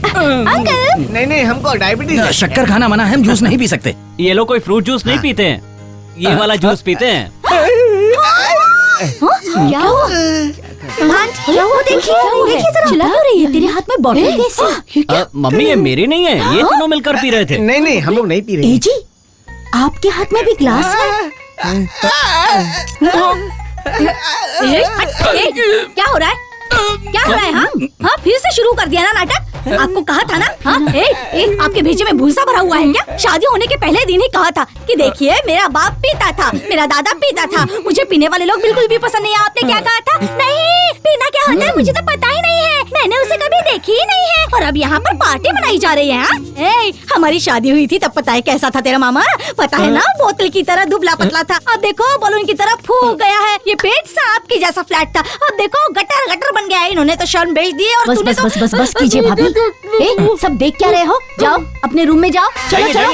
अंकल नहीं हमको डायबिटीज है। शक्कर खाना मना है, हम जूस नहीं पी सकते। ये लोग कोई फ्रूट जूस नहीं पीते हैं, ये वाला जूस पीते हैं। क्या हुआ? आंटी वो देखिए जरा। चिल्ला क्यों रही है? तेरे हाथ में बॉटल कैसे? मम्मी ये मेरी नहीं है, ये तीनों मिलकर पी रहे थे। नहीं हम लोग नहीं पी रहे। ए जी आपके हाथ में भी ग्लास है? क्या हो रहा है? क्या हो रहा है? हाँ, फिर से शुरू कर दिया ना नाटक। आपको कहा था ना, हाँ, आपके भेजे में भूसा भरा हुआ है क्या? शादी होने के पहले दिन ही कहा था कि देखिए मेरा बाप पीता था, मेरा दादा पीता था, मुझे पीने वाले लोग बिल्कुल भी पसंद नहीं है। आपने क्या कहा था? नहीं, पीना क्या होता है मुझे तो पता ही नहीं है, मैंने उसे कभी देखी ही नहीं है। और अब यहाँ पर पार्टी बनाई जा रही है। हमारी शादी हुई थी तब पता है कैसा था तेरा मामा? पता है ना, बोतल की तरह दुबला पतला था। अब देखो बलून की तरह फूल गया है। ये पेट सांप की जैसा फ्लैट था, अब देखो गटर गटर बन गया है। इन्होंने तो शर्म बेच दी और बस बस बस बस बस कीजिए भाभी। सब देख क्या रहे हो? जाओ अपने रूम में जाओ। चलो चलो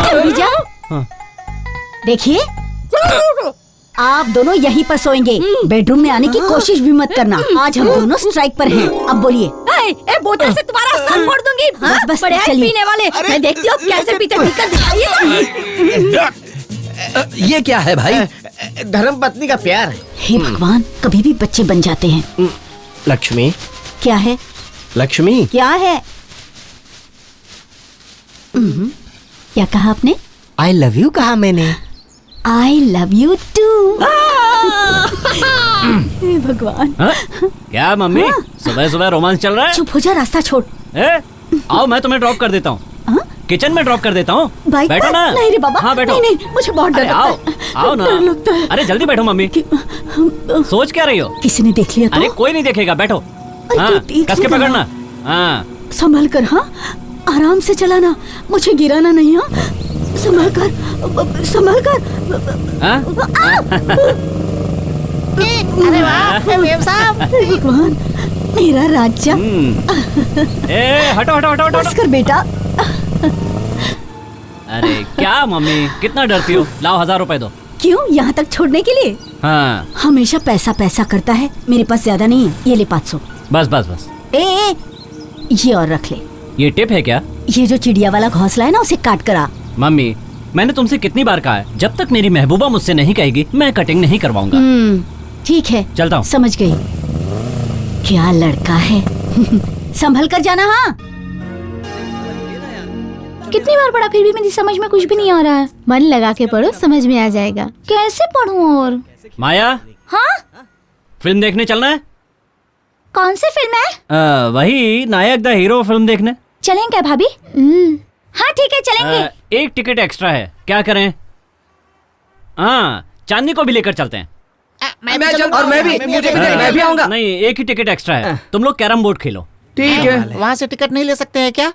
जल्दी जाओ। देखिए आप दोनों यहीं पर सोएंगे, बेडरूम में आने की कोशिश भी मत करना। आज हम दोनों स्ट्राइक पर हैं। अब बोलिए। बोतल से तुम्हारा सर फोड़ दूंगी। बस बस बड़े चलिए। पीने वाले, मैं देखती हूँ कैसे पीते, पीकर दिखाइए। ये क्या है भाई? धर्म पत्नी का प्यार है। हे भगवान, कभी भी बच्चे बन जाते हैं। लक्ष्मी, क्या है? लक्ष्मी क्या है? क्या कहा आपने? आई लव यू कहा मैंने। I love you too. भगवान। क्या मम्मी, सुबह सुबह रोमांस चल रहा है? चुप हो जा, रास्ता छोड़। आओ मैं तुम्हें ड्रॉप कर देता हूँ। किचन में ड्रॉप कर देता हूँ। बाइक बैठो ना। नहीं रे बाबा। हाँ बैठो। नहीं, नहीं, मुझे बहुत डर आओ लगता है। आओ ना। डर लगता है। अरे जल्दी बैठो मम्मी। सोच क्या रही हो? किसी ने देख लिया तो? अरे कोई नहीं देखेगा, बैठो। हाँ, कस के पकड़ना। हाँ संभल कर। हाँ, आराम से चलाना, मुझे गिराना नहीं। हाँ, संभल कर, संभल कर। अरे वाह मेम साहब। भगवान, मेरा राजा। हटो हटो हटो हटो। बस कर बेटा। अरे क्या मम्मी, कितना डरती हो? लाओ 1000 रुपए दो। क्यों, यहाँ तक छोड़ने के लिए? हाँ। हमेशा पैसा पैसा करता है। मेरे पास ज्यादा नहीं है, ये ले 500। बस बस बस। ये और रख ले। ये टिप है क्या? ये जो चिड़िया वाला घोंसला है ना, उसे काट कर आ। मम्मी, मैंने तुमसे कितनी बार कहा है, जब तक मेरी महबूबा मुझसे नहीं कहेगी मैं कटिंग नहीं करवाऊंगा। ठीक है, चलता हूँ। समझ गई। क्या लड़का है। संभल कर जाना। हाँ, कितनी बार पढ़ा फिर भी मेरी समझ में कुछ भी नहीं आ रहा है। मन लगा के पढ़ो, समझ में आ जाएगा। कैसे पढ़ूं? और माया, हाँ, फिल्म देखने चलना है? कौन सी फिल्म है? वही नायक द हीरो फिल्म देखने। चलें क्या भाभी? हाँ ठीक है चलेंगे। एक टिकट एक्स्ट्रा है, क्या करें? हाँ, चांदनी को भी लेकर चलते हैं। और मैं भी आऊंगा। नहीं, एक ही टिकट एक्स्ट्रा है, तुम लोग कैरम बोर्ड खेलो। ठीक है। वहाँ से टिकट नहीं ले सकते हैं क्या?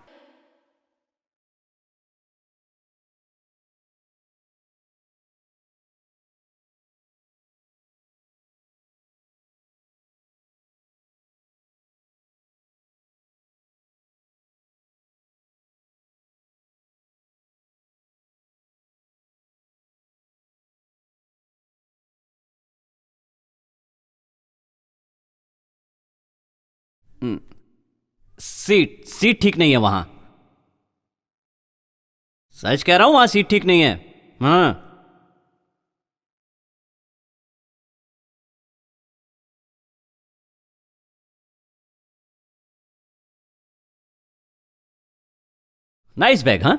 सीट ठीक नहीं है वहां। सच कह रहा हूं, वहां सीट ठीक नहीं है। हाँ, नाइस बैग। हाँ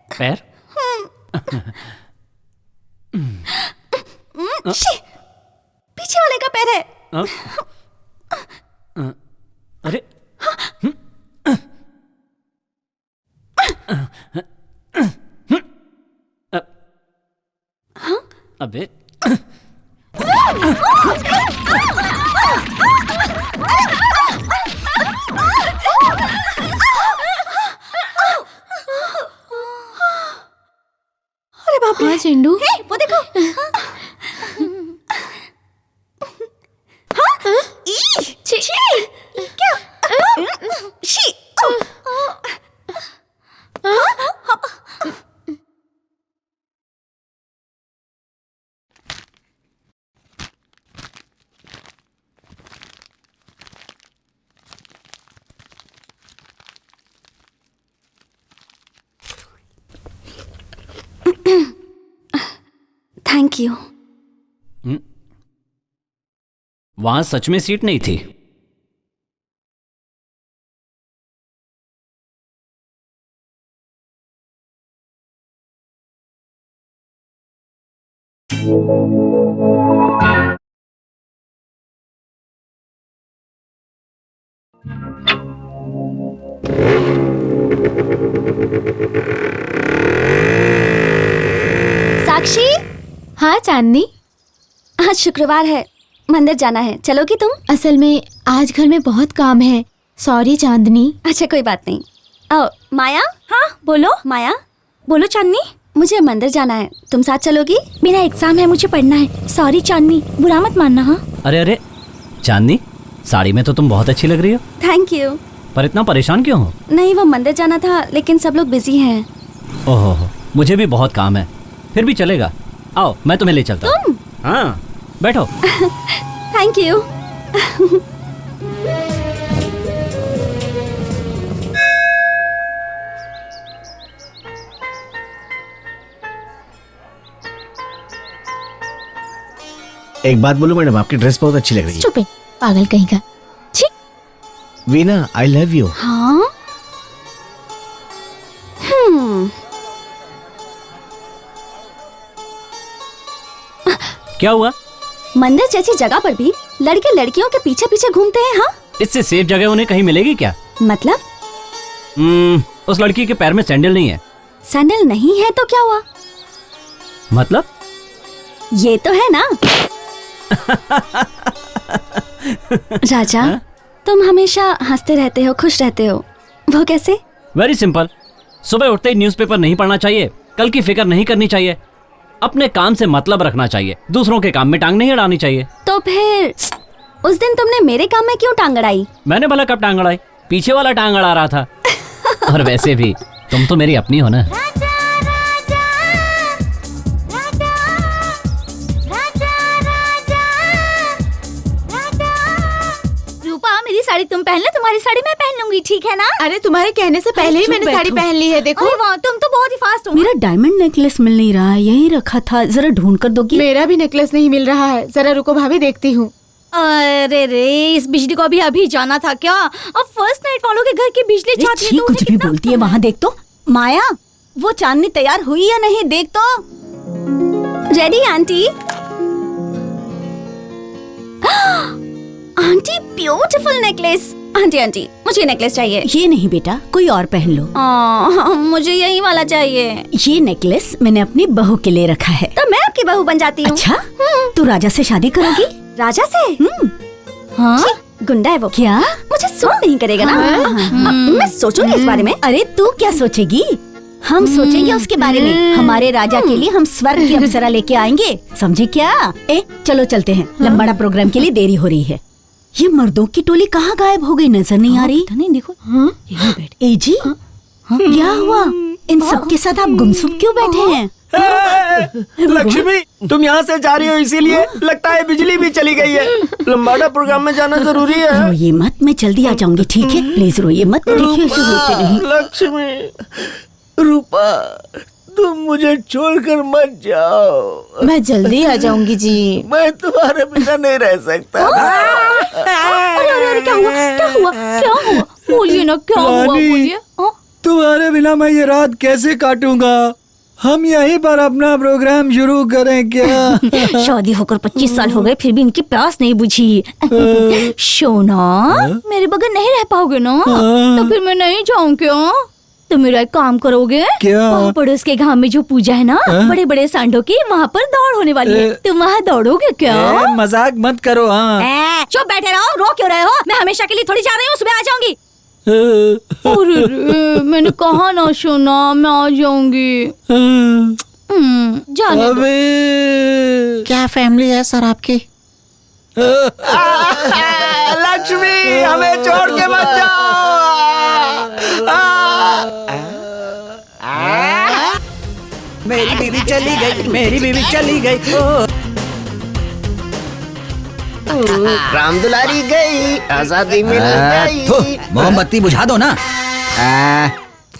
पैर। पीछे वाले का पैर है। अरे अबे हाँ चिंडू, वो देखो। हाँ? छी, क्या? छी, थैंक यू। वहां सच में सीट नहीं थी। साक्षी। हाँ चांदनी, आज शुक्रवार है, मंदिर जाना है, चलोगी तुम? असल में आज घर में बहुत काम है, सॉरी चांदनी। अच्छा कोई बात नहीं। आओ माया। हाँ बोलो। माया बोलो। चांदनी मुझे मंदिर जाना है, तुम साथ चलोगी? मेरा एग्जाम है, मुझे पढ़ना है। सॉरी चांदनी, बुरा मत मानना। हाँ अरे अरे चांदनी, साड़ी में तो तुम बहुत अच्छी लग रही हो। Thank you. पर इतना परेशान क्यों हो? नहीं वो मंदिर जाना था लेकिन सब लोग बिजी हैं। ओहो, मुझे भी बहुत काम है, फिर भी चलेगा। आओ मैं तुम्हें ले चलता हूँ। हाँ बैठो। Thank you. एक बात बोलूं मैडम, आपकी ड्रेस बहुत अच्छी लग रही है। चुप है, पागल कहीं का। छी। वीना आई लव यू। हाँ? क्या हुआ? मंदिर जैसी जगह पर भी लड़के लड़कियों के पीछे पीछे घूमते हैं। हाँ इससे सेफ जगह उन्हें कहीं मिलेगी क्या? मतलब? उस लड़की के पैर में सैंडल नहीं है। सैंडल नहीं है तो क्या हुआ? मतलब? ये तो है ना। राजा तुम हमेशा हंसते रहते हो, खुश रहते हो, वो कैसे? वेरी सिंपल, सुबह उठते ही न्यूज़पेपर नहीं पढ़ना चाहिए, कल की फिक्र नहीं करनी चाहिए, अपने काम से मतलब रखना चाहिए, दूसरों के काम में टांग नहीं अड़ानी चाहिए। तो फिर उस दिन तुमने मेरे काम में क्यों टांग अड़ाई? मैंने भला कब टांग अड़ाई? पीछे वाला टांग अड़ा रहा था। और वैसे भी तुम तो मेरी अपनी हो ना। मेरी साड़ी तुम पहन लो, तुम्हारी साड़ी मैं पहन लूंगी, ठीक है ना? अरे तुम्हारे कहने से पहले ही मैंने साड़ी पहन ली है, देखो। वाह, तुम तो बहुत ही फास्ट हो। मेरा डायमंड नेकलेस मिल नहीं रहा है, यही रखा था, जरा ढूंढ कर दोगी? मेरा भी नेकलेस नहीं मिल रहा है, जरा रुको भाभी देखती हूँ। अरे रे, इस बिजली को अभी जाना था क्या? अब फर्स्ट नाइट वालों के घर की बिजली जाती है तो कुछ भी बोलती है। वहाँ देख तो। माया वो चांदनी तैयार हुई या नहीं, देख तो। Ready aunty? Aunty beautiful necklace. Aunty aunty मुझे नेकलेस चाहिए। ये नहीं बेटा, कोई और पहन लो। मुझे यही वाला चाहिए। ये नेकलेस मैंने अपनी बहू के लिए रखा है। तो मैं आपकी बहू बन जाती हूँ। अच्छा? तू राजा से शादी करोगी? राजा से? हाँ? गुंडा है वो। क्या? मुझे सूट नहीं करेगा ना। मैं सोचूंगी इस बारे में। अरे तू क्या सोचेगी, हम सोचेंगे उसके बारे में। हमारे राजा के लिए हम स्वर्ग की अप्सरा लेके आएंगे, समझी क्या? चलो चलते हैं, लंबाड़ा प्रोग्राम के लिए देरी हो रही है। ये मर्दों की टोली कहाँ गायब हो गई, नजर नहीं आ रही। नहीं देखो। यहीं बैठ। ए जी क्या हुआ? इन सब के साथ आप गुमसुम क्यों बैठे हैं? लक्ष्मी तुम यहाँ से जा रही हो, इसीलिए लगता है बिजली भी चली गई है। लंबाड़ा प्रोग्राम में जाना जरूरी है। रोइए मत, मैं जल्दी आ जाऊंगी, ठीक है? प्लीज रोइए मत। देखिए ऐसे रोते नहीं। लक्ष्मी, रूपा, तुम मुझे छोड़कर मत जाओ। मैं जल्दी आ जाऊंगी जी। मैं तुम्हारे बिना नहीं रह सकता। अरे क्या हुआ? क्या हुआ? क्या हुआ? बोलिए ना, क्या हुआ? बोलिए। तुम्हारे बिना मैं ये रात कैसे काटूंगा? हम यहीं पर अपना प्रोग्राम शुरू करें क्या? शादी होकर 25 साल हो गए, फिर भी इनकी प्यास नहीं बुझी। सोना, मेरे बगैर नहीं रह पाओगे ना? तो फिर मैं नहीं जाऊँ क्या? तो मेरा एक काम करोगे? क्या? पड़ोस के गांव में जो पूजा है ना, बड़े बड़े सांडों की, वहाँ पर दौड़ होने वाली है, तुम वहाँ दौड़ोगे क्या? मजाक मत करो। हाँ चुप बैठे रहो, रो क्यों रहे हो? मैं हमेशा के लिए थोड़ी जा रही हूँ, सुबह आ जाऊंगी। अरे मैंने कहा ना सोना, मैं आ जाऊंगी। जाने दो। क्या फैमिली है सर आपकी? लक्ष्मी हमें छोड़ के मत जाओ। मेरी बीवी चली गई, मेरी बीवी चली गई। राम दुलारी गई, आजादी मिल गई। मोमबत्ती बुझा दो ना।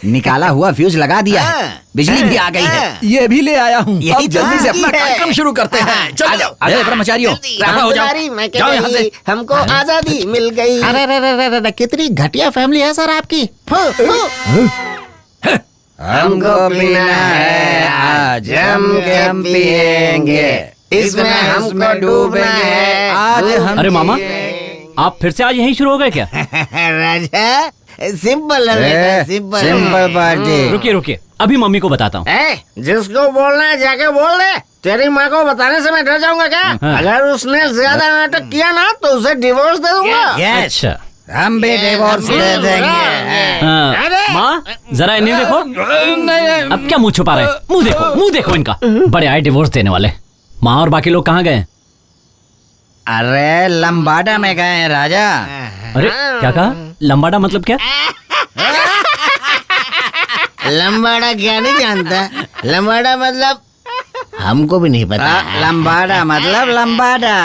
निकाला हुआ फ्यूज लगा दिया है, बिजली भी आ गई है। ये भी ले आया हूँ। अब जल्दी से अपना कार्यक्रम शुरू करते हैं। चलो कर्मचारियों, राम दुलारी मैं कह रही, हमको आजादी मिल गई। अरे कितनी घटिया फैमिली है सर आपकी। हमको पीना है आज, हम पिएंगे, इसमें हमको डूबना है आज हम। अरे मामा, आप फिर से आज यहीं शुरू हो गए क्या? राजा सिंपल है, सिंपल पार्टी। रुकिए रुकिए, अभी मम्मी को बताता हूँ। जिसको बोलना है जाके बोल दे। तेरी माँ को बताने से मैं डर जाऊंगा क्या? अगर उसने ज्यादा नाटक किया ना तो उसे डिवोर्स दे दूंगा। अच्छा, हम भी डिवोर्स दे देंगे। माँ जरा इन्हें देखो। अब क्या मुंह छुपा रहे? मुंह देखो इनका। बड़े आए डिवोर्स देने वाले। माँ और बाकी लोग कहाँ गए? अरे लंबाडा में गए हैं राजा। अरे क्या कहा? लंबाडा मतलब क्या? लंबाड़ा क्या नहीं जानता? लंबाड़ा मतलब हमको भी नहीं पता। लंबाडा मतलब लंबाडा।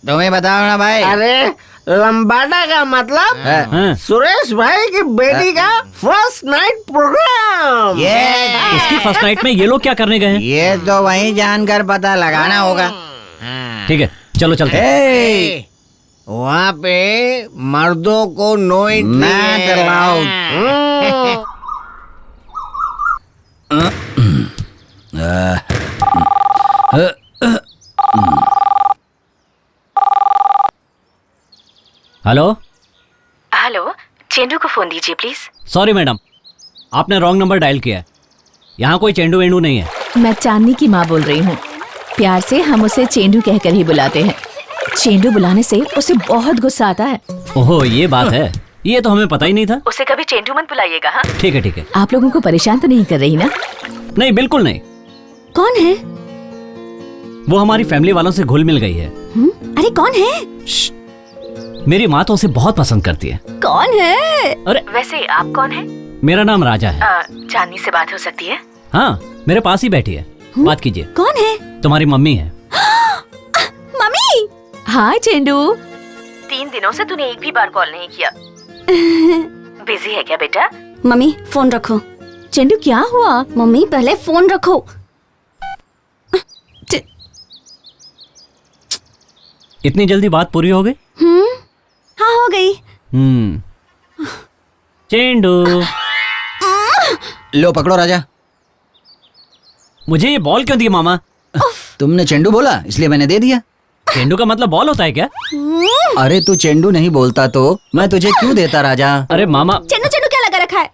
तुम्हें बताओ ना भाई। अरे लंबाड़ा का मतलब सुरेश भाई की बेटी का फर्स्ट नाइट प्रोग्राम। उसकी फर्स्ट नाइट में ये लोग क्या करने गए हैं? ये तो वहीं जानकर पता लगाना होगा। ठीक है, चलो चलते हैं। वहाँ पे मर्दों को no entry allowed. Hello hello, Chendu को फोन दीजिए प्लीज। सॉरी मैडम, आपने रॉन्ग नंबर डायल किया है। यहाँ कोई चेंडू वेंडू नहीं है। मैं चांदनी की माँ बोल रही हूँ। प्यार से हम उसे चेंडू कहकर ही बुलाते हैं। चेंडू बुलाने से उसे बहुत गुस्सा आता है। ओहो, ये बात है। ये तो हमें पता ही नहीं था। उसे कभी चेंडू मत बुलाइएगा। हाँ ठीक है ठीक है। आप लोगों को परेशान तो नहीं कर रही ना? नहीं, बिल्कुल नहीं। कौन है? वो हमारी फैमिली वालों से घुल मिल गई है। अरे कौन है? मेरी माँ तो उसे बहुत पसंद करती है। कौन है? अरे वैसे आप कौन है? मेरा नाम राजा है। चांदनी से बात हो सकती है? हाँ, मेरे पास ही बैठी है। बात कीजिए। कौन है? तुम्हारी मम्मी है। मम्मी। हाँ चेंडू, 3 दिनों से तूने एक भी बार कॉल नहीं किया। बिजी है क्या बेटा? मम्मी फोन रखो। चेंडू क्या हुआ? मम्मी पहले फोन रखो। इतनी जल्दी बात पूरी हो गई? हाँ हो गई। चेंडू लो पकड़ो राजा। मुझे ये बॉल क्यों दी मामा? तुमने चेंडू बोला इसलिए मैंने दे दिया। चेंडू का मतलब बॉल होता है क्या? अरे तू चेंडू नहीं बोलता तो मैं तुझे क्यों देता राजा? अरे मामा, चेंडू चेंडू क्या लगा रखा है?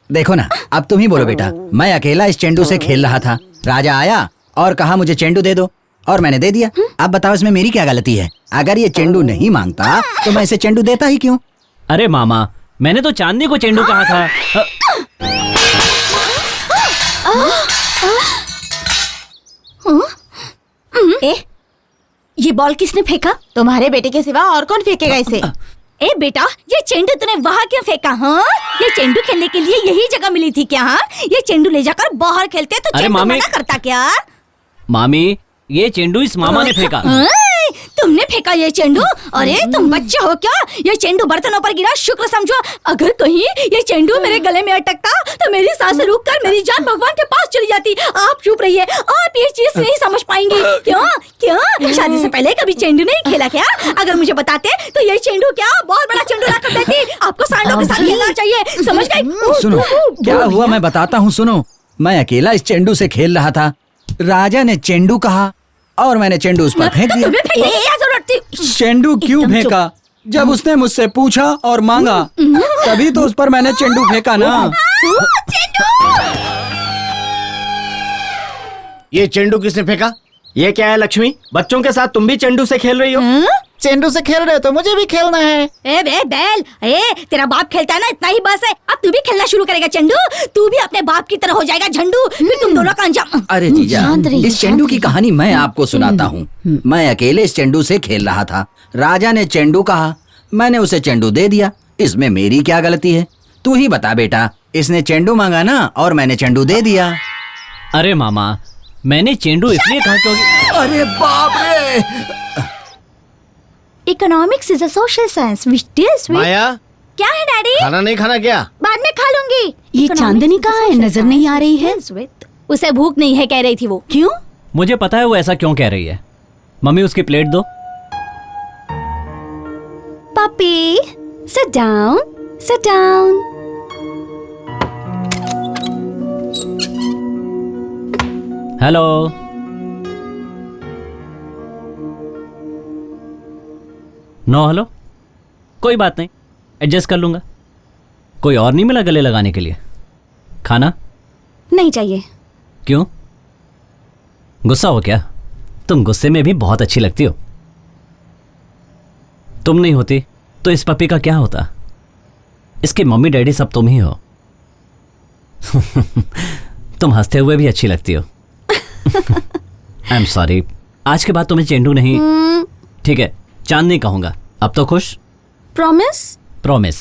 देखो ना, अब तुम ही बोलो बेटा। मैं अकेला इस चेंडू से खेल रहा था, राजा आया और कहा मुझे चेंडू दे दो और मैंने दे दिया। अब बताओ इसमें मेरी क्या गलती है? अगर ये चेंडू नहीं मांगता तो मैं इसे चेंडू देता ही क्यों? अरे मामा, मैंने तो चांदनी को चेंडू कहा था। ये बॉल किसने फेंका? तुम्हारे बेटे के सिवा और कौन फेंकेगा इसे? ए बेटा, ये चेंडू तूने वहाँ क्यों फेंका? हाँ, ये चेंडू खेलने के लिए यही जगह मिली थी क्या? हाँ, ये चेंडू ले जाकर बाहर खेलते तो चेंडू मना करता क्या? मामी, ये चेंडू इस मामा ने फेंका। तुमने फेंका ये चेंडू? अरे तुम बच्चे हो क्या? ये चेंडू बर्तनों पर गिरा शुक्र समझो। अगर कहीं ये चेंडू मेरे गले में अटकता तो मेरी सांसें रुककर मेरी जान भगवान के पास चली जाती। आप चुप रहिए, आप ये चीज नहीं समझ पाएंगे। क्यों क्यों? शादी से पहले कभी चेंडू नहीं खेला क्या? अगर मुझे बताते तो ये चेंडू क्या बहुत बड़ा चेंडू ला कर देती। आपको सांडों के साथ खेलना चाहिए, समझ गए? सुनो क्या हुआ मैं बताता हूँ। सुनो, मैं अकेला इस चेंडू से खेल रहा था, राजा ने चेंडू कहा और मैंने चेंडू उस पर फेंक दिया। चेंडू क्यों फेंका? जब उसने मुझसे पूछा और मांगा तभी तो उस पर मैंने चेंडू फेंका ना। ये चेंडू किसने फेंका? ये क्या है लक्ष्मी, बच्चों के साथ तुम भी चेंडू से खेल रही हो? चेंडू से खेल रहे हो तो मुझे भी खेलना है। ए बे बैल, तेरा बाप खेलता है ना, इतना ही बस है। अब तू भी खेलना शुरू करेगा चेंडू, तू भी अपने बाप की तरह हो जाएगा झंडू, फिर तुम दोनों का अंजाम। अरे जीजा, इस चेंडू की कहानी मैं आपको सुनाता हूँ। मैं अकेले इस चेंडू से खेल रहा था। राजा ने चेंडू कहा, मैंने उसे चेंडू दे दिया। इसमें मेरी क्या गलती है? तू ही बता बेटा। इसने चेंडू मांगा ना, और मैंने चेंडू दे दिया। अरे मामा, मैंने चेंडू इसलिए कहा क्योंकि अरे बाप रे! Economics is a social science which deals with. Maya, क्या है डैडी? खाना नहीं खाना क्या? बाद में खा लूंगी। ये चांदनी कहाँ है? नजर नहीं आ रही है। उसे भूख नहीं है कह रही थी वो। क्यों? मुझे पता है वो ऐसा क्यों कह रही है। मम्मी उसकी प्लेट दो। Puppy, sit down, sit down. Hello. No hello, कोई बात नहीं, एडजस्ट कर लूंगा। कोई और नहीं मिला गले लगाने के लिए? खाना नहीं चाहिए। क्यों? गुस्सा हो क्या? तुम गुस्से में भी बहुत अच्छी लगती हो। तुम नहीं होती तो इस पपी का क्या होता? इसके मम्मी डैडी सब तुम ही हो। तुम हंसते हुए भी अच्छी लगती हो। आई एम सॉरी, आज के बाद तुम्हें चेंडू नहीं। ठीक है, चांद नहीं कहूंगा। अब तो खुश? प्रॉमिस? प्रॉमिस।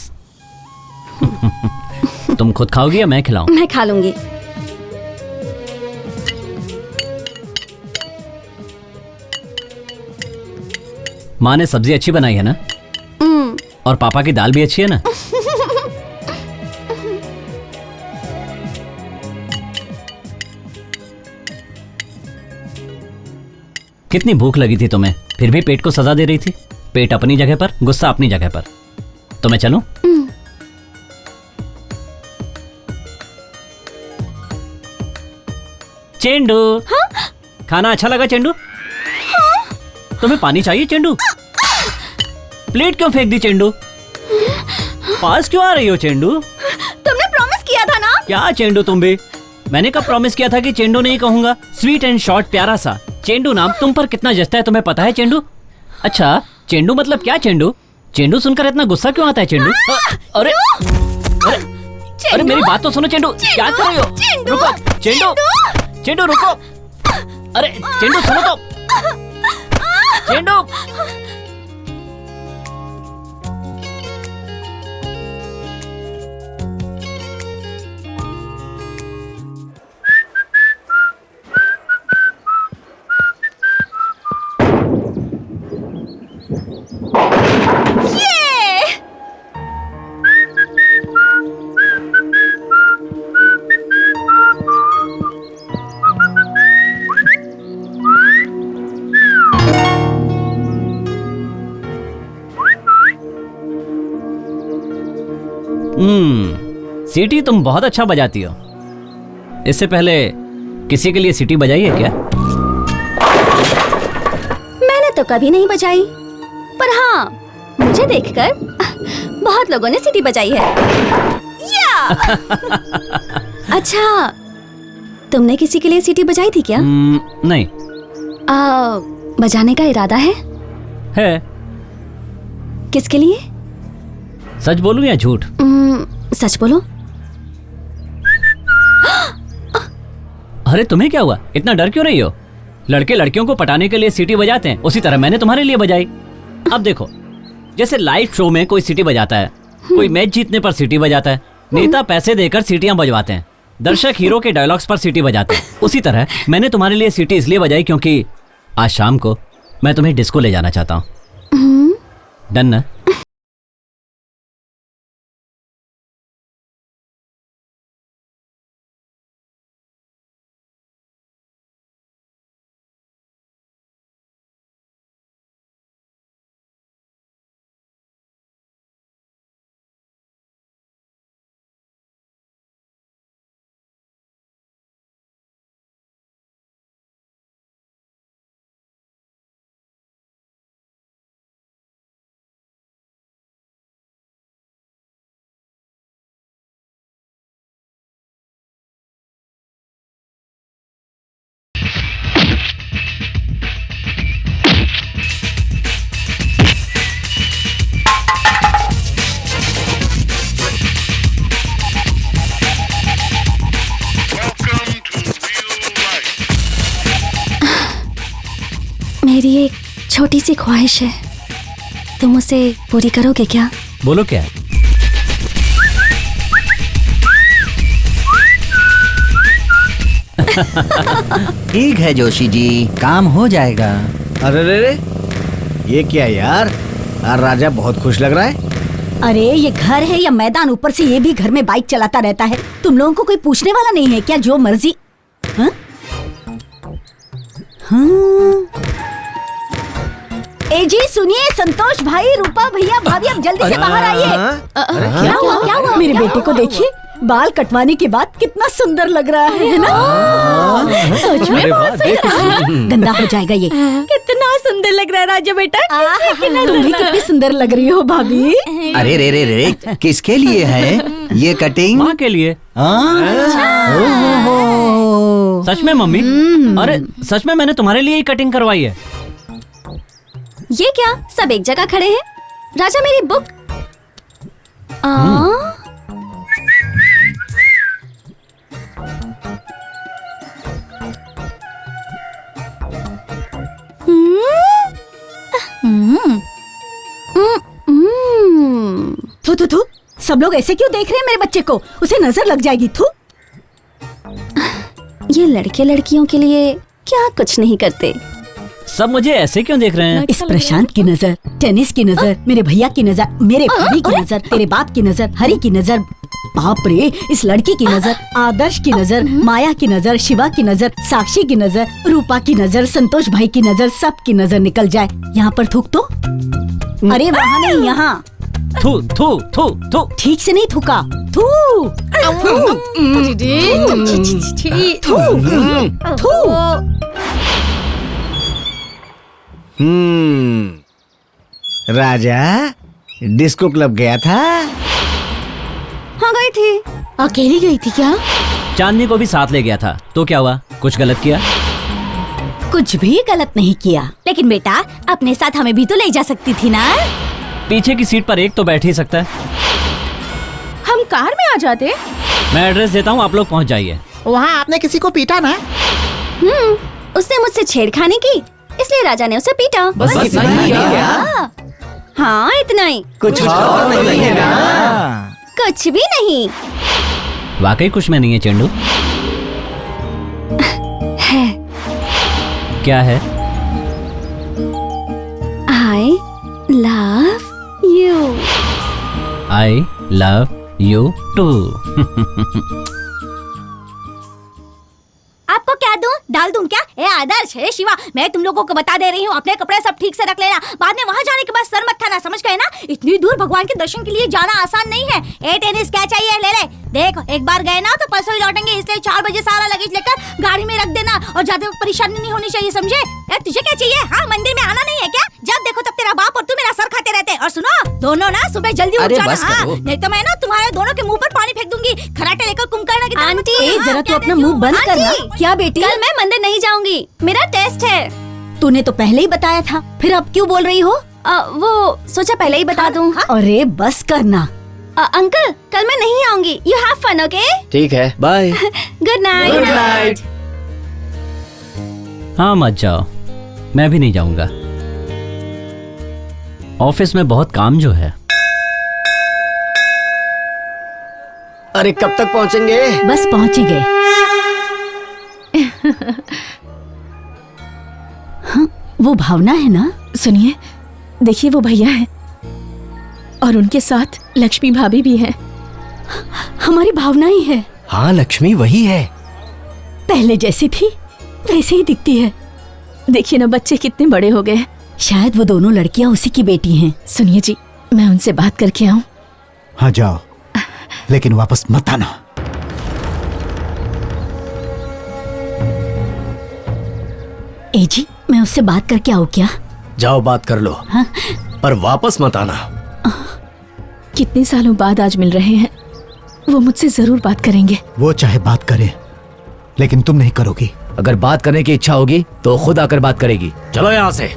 तुम खुद खाओगी या मैं खिलाऊं? मैं खा लूंगी। माँ ने सब्जी अच्छी बनाई है ना? और पापा की दाल भी अच्छी है ना? कितनी भूख लगी थी तुम्हें, फिर भी पेट को सजा दे रही थी। पेट अपनी जगह पर, गुस्सा अपनी जगह पर। तो मैं चलूं? चेंडू। हाँ? खाना अच्छा लगा चेंडू? हाँ? तुम्हें पानी चाहिए चेंडू? प्लेट क्यों फेंक दी चेंडू? पास क्यों आ रही हो चेंडू? तुमने प्रॉमिस किया था ना? क्या चेंडू तुम भी? मैंने कब प्रॉमिस किया था कि चेंडू नहीं कहूंगा? स्वीट एंड शॉर्ट प्यारा सा चेंडू नाम तुम पर कितना जचता है तुम्हें पता है चेंडू? अच्छा, चेंडू मतलब क्या चेंडू? चेंडू सुनकर इतना गुस्सा क्यों आता है चेंडू? अरे अरे अरे मेरी बात तो सुनो चेंडू, क्या कर रही हो? रुको चेंडू, चेंडू रुको। अरे चेंडू सुनो तो। चेंडू। सीटी तुम बहुत अच्छा बजाती हो। इससे पहले किसी के लिए सीटी बजाई है क्या? मैंने तो कभी नहीं बजाई, पर हाँ, मुझे देखकर बहुत लोगों ने सीटी बजाई है। या! अच्छा, तुमने किसी के लिए सीटी बजाई थी क्या? नहीं। बजाने का इरादा है? किसके लिए? सच बोलूं या झूठ? सच बोलो। अरे तुम्हें क्या हुआ? इतना डर क्यों रही हो? लड़के लड़कियों को पटाने के लिए सीटी बजाते हैं, उसी तरह मैंने तुम्हारे लिए बजाई। अब देखो, जैसे लाइव शो में कोई सीटी बजाता है, कोई मैच जीतने पर सीटी बजाता है, नेता पैसे देकर सीटियां बजवाते हैं, दर्शक हीरो के डायलॉग्स पर सीटी बजाते हैं, उसी तरह मैंने तुम्हारे लिए सीटी इसलिए बजाई क्योंकि आज शाम को मैं तुम्हें डिस्को ले जाना चाहता हूँ। डन ना? मेरी एक छोटी सी ख्वाहिश है, तुम उसे पूरी करोगे क्या? बोलो क्या? ठीक है जोशी जी, काम हो जाएगा। अरे रे रे, ये क्या यार राजा बहुत खुश लग रहा है। अरे ये घर है या मैदान? ऊपर से ये भी घर में बाइक चलाता रहता है। तुम लोगों को कोई पूछने वाला नहीं है क्या? जो मर्जी। हाँ? हाँ? ए जी सुनिए, संतोष भाई, रूपा भैया, भाभी, आप जल्दी से बाहर आइए। क्या हुआ? क्या हुआ? मेरे बेटे को देखिए, बाल कटवाने के बाद कितना सुंदर लग रहा है ना? सच में बहुत सुंदर। गंदा हो जाएगा ये। कितना सुंदर लग रहा है राजा बेटा। तुम भी कितनी सुंदर लग रही हो भाभी। अरे रे रे रे, किसके लिए है ये कटिंग? माँ के लिए। सच में मम्मी? अरे सच में मैंने तुम्हारे लिए ही कटिंग करवाई है। ये क्या, सब एक जगह खड़े हैं? राजा मेरी बुक। थू थू थू, सब लोग ऐसे क्यों देख रहे हैं मेरे बच्चे को? उसे नजर लग जाएगी। थू। ये लड़के लड़कियों के लिए क्या कुछ नहीं करते। सब मुझे ऐसे क्यों देख रहे हैं? इस प्रशांत की नजर, टेनिस की नजर, मेरे भैया की नजर, मेरे भाभी की नजर, तेरे बाप की नजर, हरी की नजर, बाप रे, इस लड़की की नजर, आदर्श की नजर, माया की नजर, शिवा की नजर, साक्षी की नजर, रूपा की नजर, संतोष भाई की नजर, सबकी नजर निकल जाए। यहाँ पर थूक तो? अरे वहाँ नहीं, यहाँ। थू थू थू थू। ठीक से नहीं थूका। थू राजा डिस्को क्लब गया था? हाँ गई थी। अकेली गई थी क्या? चांदनी को भी साथ ले गया था। तो क्या हुआ? कुछ गलत किया? कुछ भी गलत नहीं किया। लेकिन बेटा, अपने साथ हमें भी तो ले जा सकती थी ना? पीछे की सीट पर एक तो बैठ ही सकता है। हम कार में आ जाते। मैं एड्रेस देता हूँ, आप लोग पहुँच जाइए। वहाँ आपने किसी को पीटा ना? उसने मुझसे छेड़खानी की, इसलिए राजा ने उसे पीटा। बस इतना ही क्या? हाँ इतना ही। कुछ और नहीं है ना? कुछ भी नहीं वाकई कुछ में नहीं है चेंडू। है। क्या है? I love you। I love you too। आपको क्या दूं? दाल दूं क्या? ए आदर्श, है शिवा, मैं तुम लोगों को बता दे रही हूँ, अपने कपड़े सब ठीक से रख लेना। बाद में वहाँ जाने के बाद सर मत खाना, समझ गए ना? इतनी दूर भगवान के दर्शन के लिए जाना आसान नहीं है। ए टेनिस क्या चाहिए? ले ले। देख, एक बार गए ना तो परसों ही लौटेंगे, इसलिए 4 बजे सारा लगेज लेकर गाड़ी में रख देना और ज्यादा परेशानी नहीं होनी चाहिए, समझे? तुझे क्या चाहिए? हाँ, मंदिर में आना नहीं है क्या? जब देखो तब तेरा बाप और तू मेरा सर खाते रहते। और सुनो, दोनों ना सुबह जल्दी उठ जाना, हाँ? नहीं तो मैं ना तुम्हारे दोनों के मुंह पर पानी फेंक दूंगी, खराटे लेकर कुंभकर्ण की तरह। आंटी, जरा तू अपना मुंह बंद करना। क्या बेटी? कल मैं मंदिर नहीं जाऊंगी, मेरा टेस्ट है। तूने तो पहले ही बताया था, फिर अब क्यों बोल रही हो? वो सोचा पहले ही बता दूं। अरे बस करना। अंकल, कल मैं नहीं आऊंगी। You have fun, okay? ठीक है, bye. Good night. Good night. हाँ मत जाओ, मैं भी नहीं जाऊंगा। ऑफिस में बहुत काम जो है। अरे कब तक पहुंचेंगे? बस पहुंच ही गए। हाँ, वो भावना है ना? सुनिए, देखिए वो भैया है और उनके साथ लक्ष्मी भाभी भी है। हमारी भावना ही है। हाँ लक्ष्मी वही है। पहले जैसी थी वैसे ही दिखती है। देखिए ना, बच्चे कितने बड़े हो गए। शायद वो दोनों लड़कियां उसी की बेटी हैं। सुनिए जी, मैं उनसे बात करके आऊं? हाँ जाओ, लेकिन वापस मत आना। ए जी, मैं उससे बात करके आऊं क्या? जाओ बात कर लो। हाँ? पर वापस मत आना। कितने सालों बाद आज मिल रहे हैं, वो मुझसे जरूर बात करेंगे। वो चाहे बात करे, लेकिन तुम नहीं करोगी। अगर बात करने की इच्छा होगी तो खुद आकर बात करेगी। चलो यहाँ से।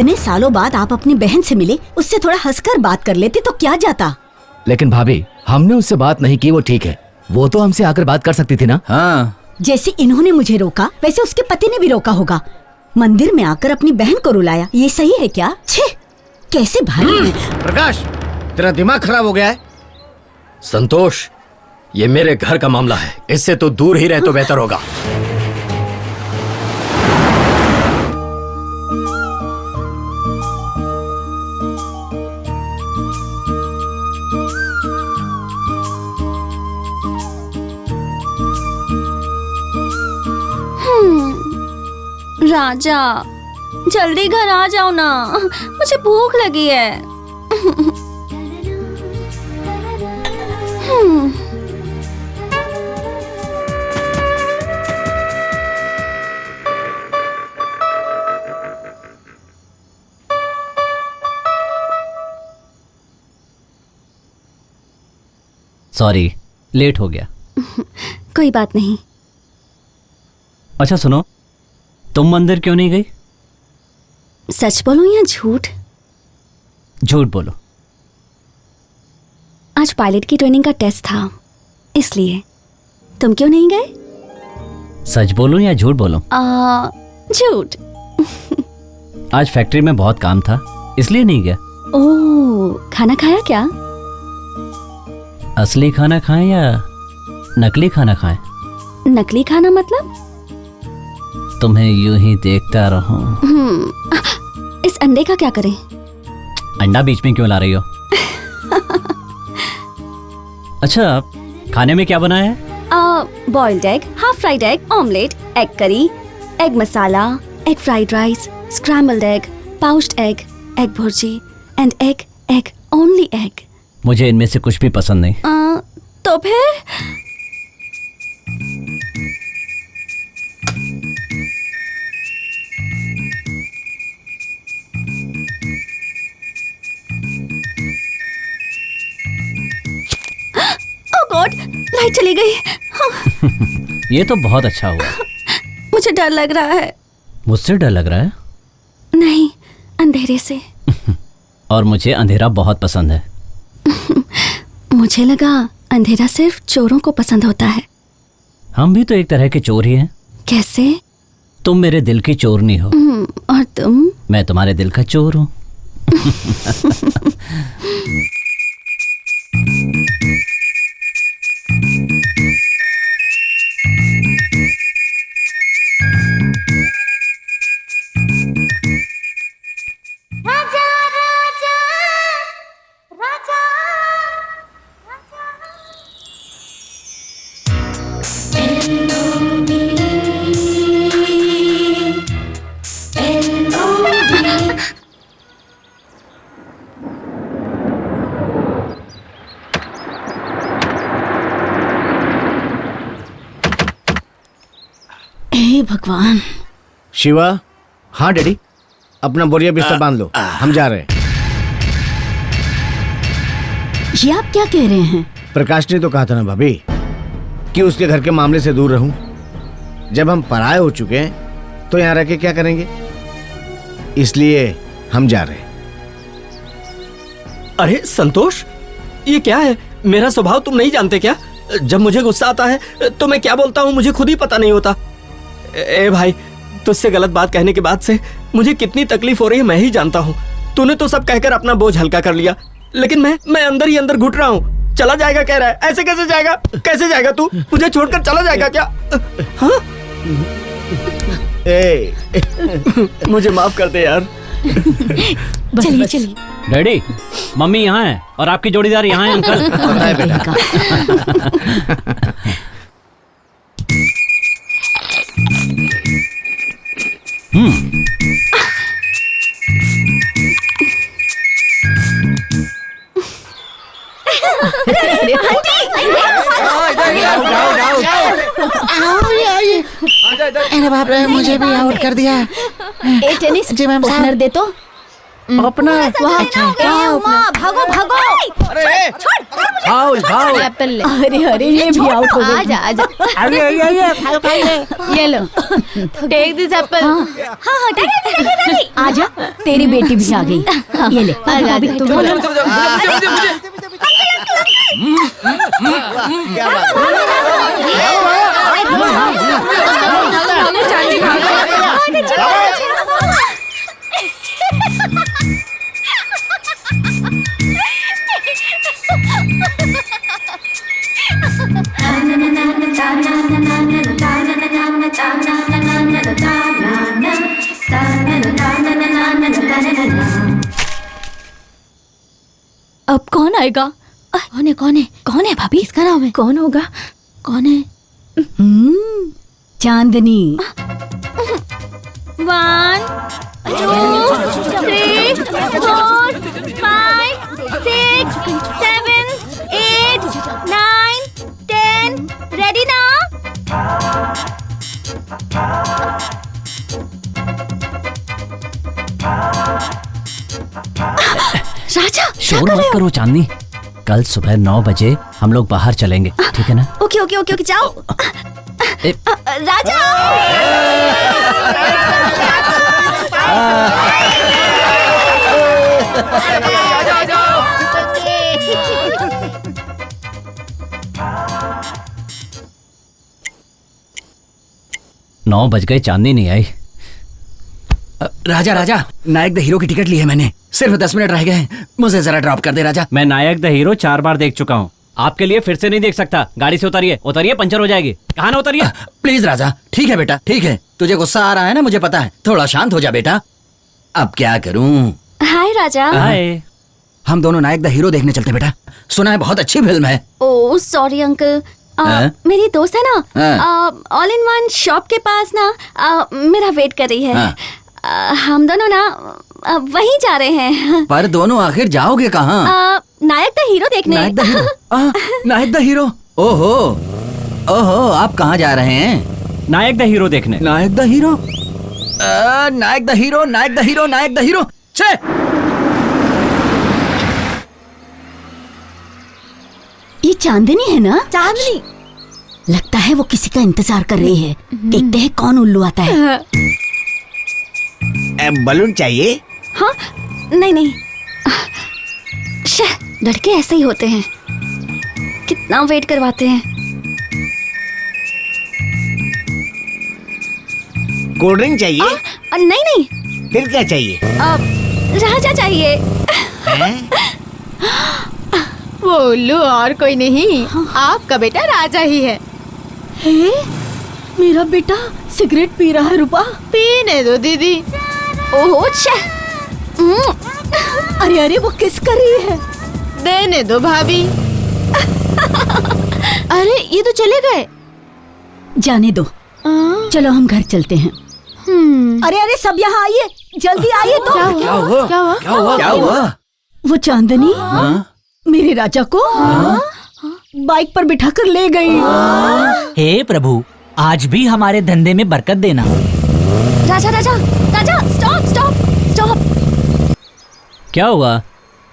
इतने सालों बाद आप अपनी बहन से मिले, उससे थोड़ा हंसकर बात कर लेते तो क्या जाता। लेकिन भाभी, हमने उससे बात नहीं की, वो ठीक है, वो तो हमसे आकर बात कर सकती थी ना। हाँ, जैसे इन्होंने मुझे रोका वैसे उसके पति ने भी रोका होगा। मंदिर में आकर अपनी बहन को रुलाया, ये सही है क्या? छे, कैसे भाई। प्रकाश, तेरा दिमाग खराब हो गया है। संतोष, ये मेरे घर का मामला है, इससे तो दूर ही रहे तो बेहतर होगा। राजा, जल्दी घर आ जाओ ना, मुझे भूख लगी है। सॉरी, लेट हो गया। कोई बात नहीं। अच्छा सुनो, तुम मंदिर क्यों नहीं गई? सच बोलूं या झूठ? झूठ बोलो। आज पायलट की ट्रेनिंग का टेस्ट था, इसलिए। तुम क्यों नहीं गए? सच बोलूं या झूठ बोलूं? झूठ। आज फैक्ट्री में बहुत काम था, इसलिए नहीं गया। ओह, खाना खाया क्या? असली खाना खाएं या नकली खाना खाएं? नकली खाना मतलब? तुम्हें यूं ही देखता रहूं। इस अंडे का क्या करें? अंडा बीच में क्यों ला रही हो? अच्छा, खाने में क्या बनाया है? Boiled egg, half fried egg, omelette, egg curry, egg masala, egg fried rice, scrambled egg, poached egg, egg bhurji and egg only egg. मुझे इनमें से कुछ भी पसंद नहीं। तो फिर? ओह गॉड, लाइट चली गई। ये तो बहुत अच्छा हुआ। मुझे डर लग रहा है। मुझसे डर लग रहा है? नहीं, अंधेरे से। और मुझे अंधेरा बहुत पसंद है। मुझे लगा अंधेरा सिर्फ चोरों को पसंद होता है। हम भी तो एक तरह के चोर ही हैं। कैसे? तुम मेरे दिल की चोरनी हो। और तुम? मैं तुम्हारे दिल का चोर हूँ। हे भगवान। शिवा। हाँ डैडी। अपना बोरिया बिस्तर बांध लो, हम जा रहे हैं। ये आप क्या कह रहे हैं? प्रकाश ने तो कहा था ना भाभी कि उसके घर के मामले से दूर रहूं। जब हम पराये हो चुके हैं तो यहाँ रह के क्या करेंगे, इसलिए हम जा रहे हैं। अरे संतोष, ये क्या है? मेरा स्वभाव तुम नहीं जानते क्या? जब मुझे गुस्सा आता है तो मैं क्या बोलता हूँ मुझे खुद ही पता नहीं होता। ए भाई, तुझसे गलत बात कहने के बाद से मुझे कितनी तकलीफ हो रही है मैं ही जानता हूँ। तूने तो सब कहकर अपना बोझ हल्का कर लिया, लेकिन मैं अंदर ही अंदर घुट रहा हूँ। चला जाएगा कह रहा है, ऐसे कैसे जाएगा? कैसे जाएगा तू? मुझे छोड़कर चला जाएगा क्या? हाँ? मुझे माफ कर दे यार। चलिए चलिए। डैडी, मम्मी यहाँ है और आपकी जोड़ीदार यहाँ है अंकल। पता है बेटा। अरे बाप रे, मुझे भी आउट कर दिया। ए टेनिस जी मैम साहब। ओपनर दे तो। अपना भागो भागो। Foul foul. एप्पल ले। अरे अरे ये भी आउट हो गई। आजा आजा। ये लो। Take this apple. हाँ डैडी आजा, तेरी बेटी भी आ गई। ये ले आजा अभी तुम अब कौन आएगा? कौन है भाभी? इसका नाम है? कौन होगा? कौन है? चांदनी। 1 2 3 4 5 6 7 8 9 10 रेडी ना? राजा शोर मत करो चांदनी, कल सुबह 9 बजे हम लोग बाहर चलेंगे, ठीक है ना? ओके ओके ओके ओके जाओ। राजा नौ बज गए, चांदनी नहीं आई। राजा राजा, नायक द हीरो की टिकट ली है मैंने, सिर्फ 10 मिनट रह गए, मुझे जरा ड्रॉप कर दे राजा। मैं नायक द हीरो 4 बार देख चुका हूँ, आपके लिए फिर से नहीं देख सकता। गाड़ी से उतरिए, उतरिए, पंचर हो जाएगी। कहाँ ना उतरिए। प्लीज राजा। ठीक है बेटा, ठीक है, तुझे गुस्सा आ रहा है ना, मुझे पता है, थोड़ा शांत हो जा बेटा। अब क्या करूं? हाय राजा। हाय। हम दोनों नायक द हीरो देखने चलते बेटा, सुना है बहुत अच्छी फिल्म है। ओह सॉरी अंकल, मेरी दोस्त है ना ऑल इन वन शॉप के पास ना मेरा वेट कर रही है। हम दोनों ना वहीं जा रहे हैं। पर दोनों आखिर जाओगे कहाँ? नायक द हीरो देखने। Nayak the hero? Nayak the hero? ओहो ओहो, आप कहाँ जा रहे हैं? नायक द हीरो देखने। Nayak the hero? Nayak the hero, Nayak the hero, Nayak the hero. छे! ये चांदनी है ना? चांदनी लगता है वो किसी का इंतजार कर रही है। देखते हैं कौन उल्लू आता है। बलून चाहिए? हाँ नहीं नहीं, लड़के ऐसे ही होते हैं, कितना वेट करवाते हैं। कोल्ड ड्रिंक चाहिए? नहीं नहीं। फिर क्या चाहिए? राजा चाहिए। वो उल्लू और कोई नहीं, आपका बेटा राजा ही है। मेरा बेटा सिगरेट पी रहा है। रूपा, पीने दो दीदी। ओहो अरे अरे, वो किस कर रही है? देने दो भाभी। अरे ये तो चले गए। जाने दो, चलो हम घर चलते हैं। अरे अरे, सब यहाँ आइए, जल्दी आइए। तो क्या हुआ? क्या हुआ? क्या हुआ? क्या हुआ? वो चांदनी मेरे राजा को बाइक पर बिठाकर ले गई। हे प्रभु, आज भी हमारे धंधे में बरकत देना। राजा राजा राजा, स्टॉप स्टॉप स्टॉप। क्या हुआ?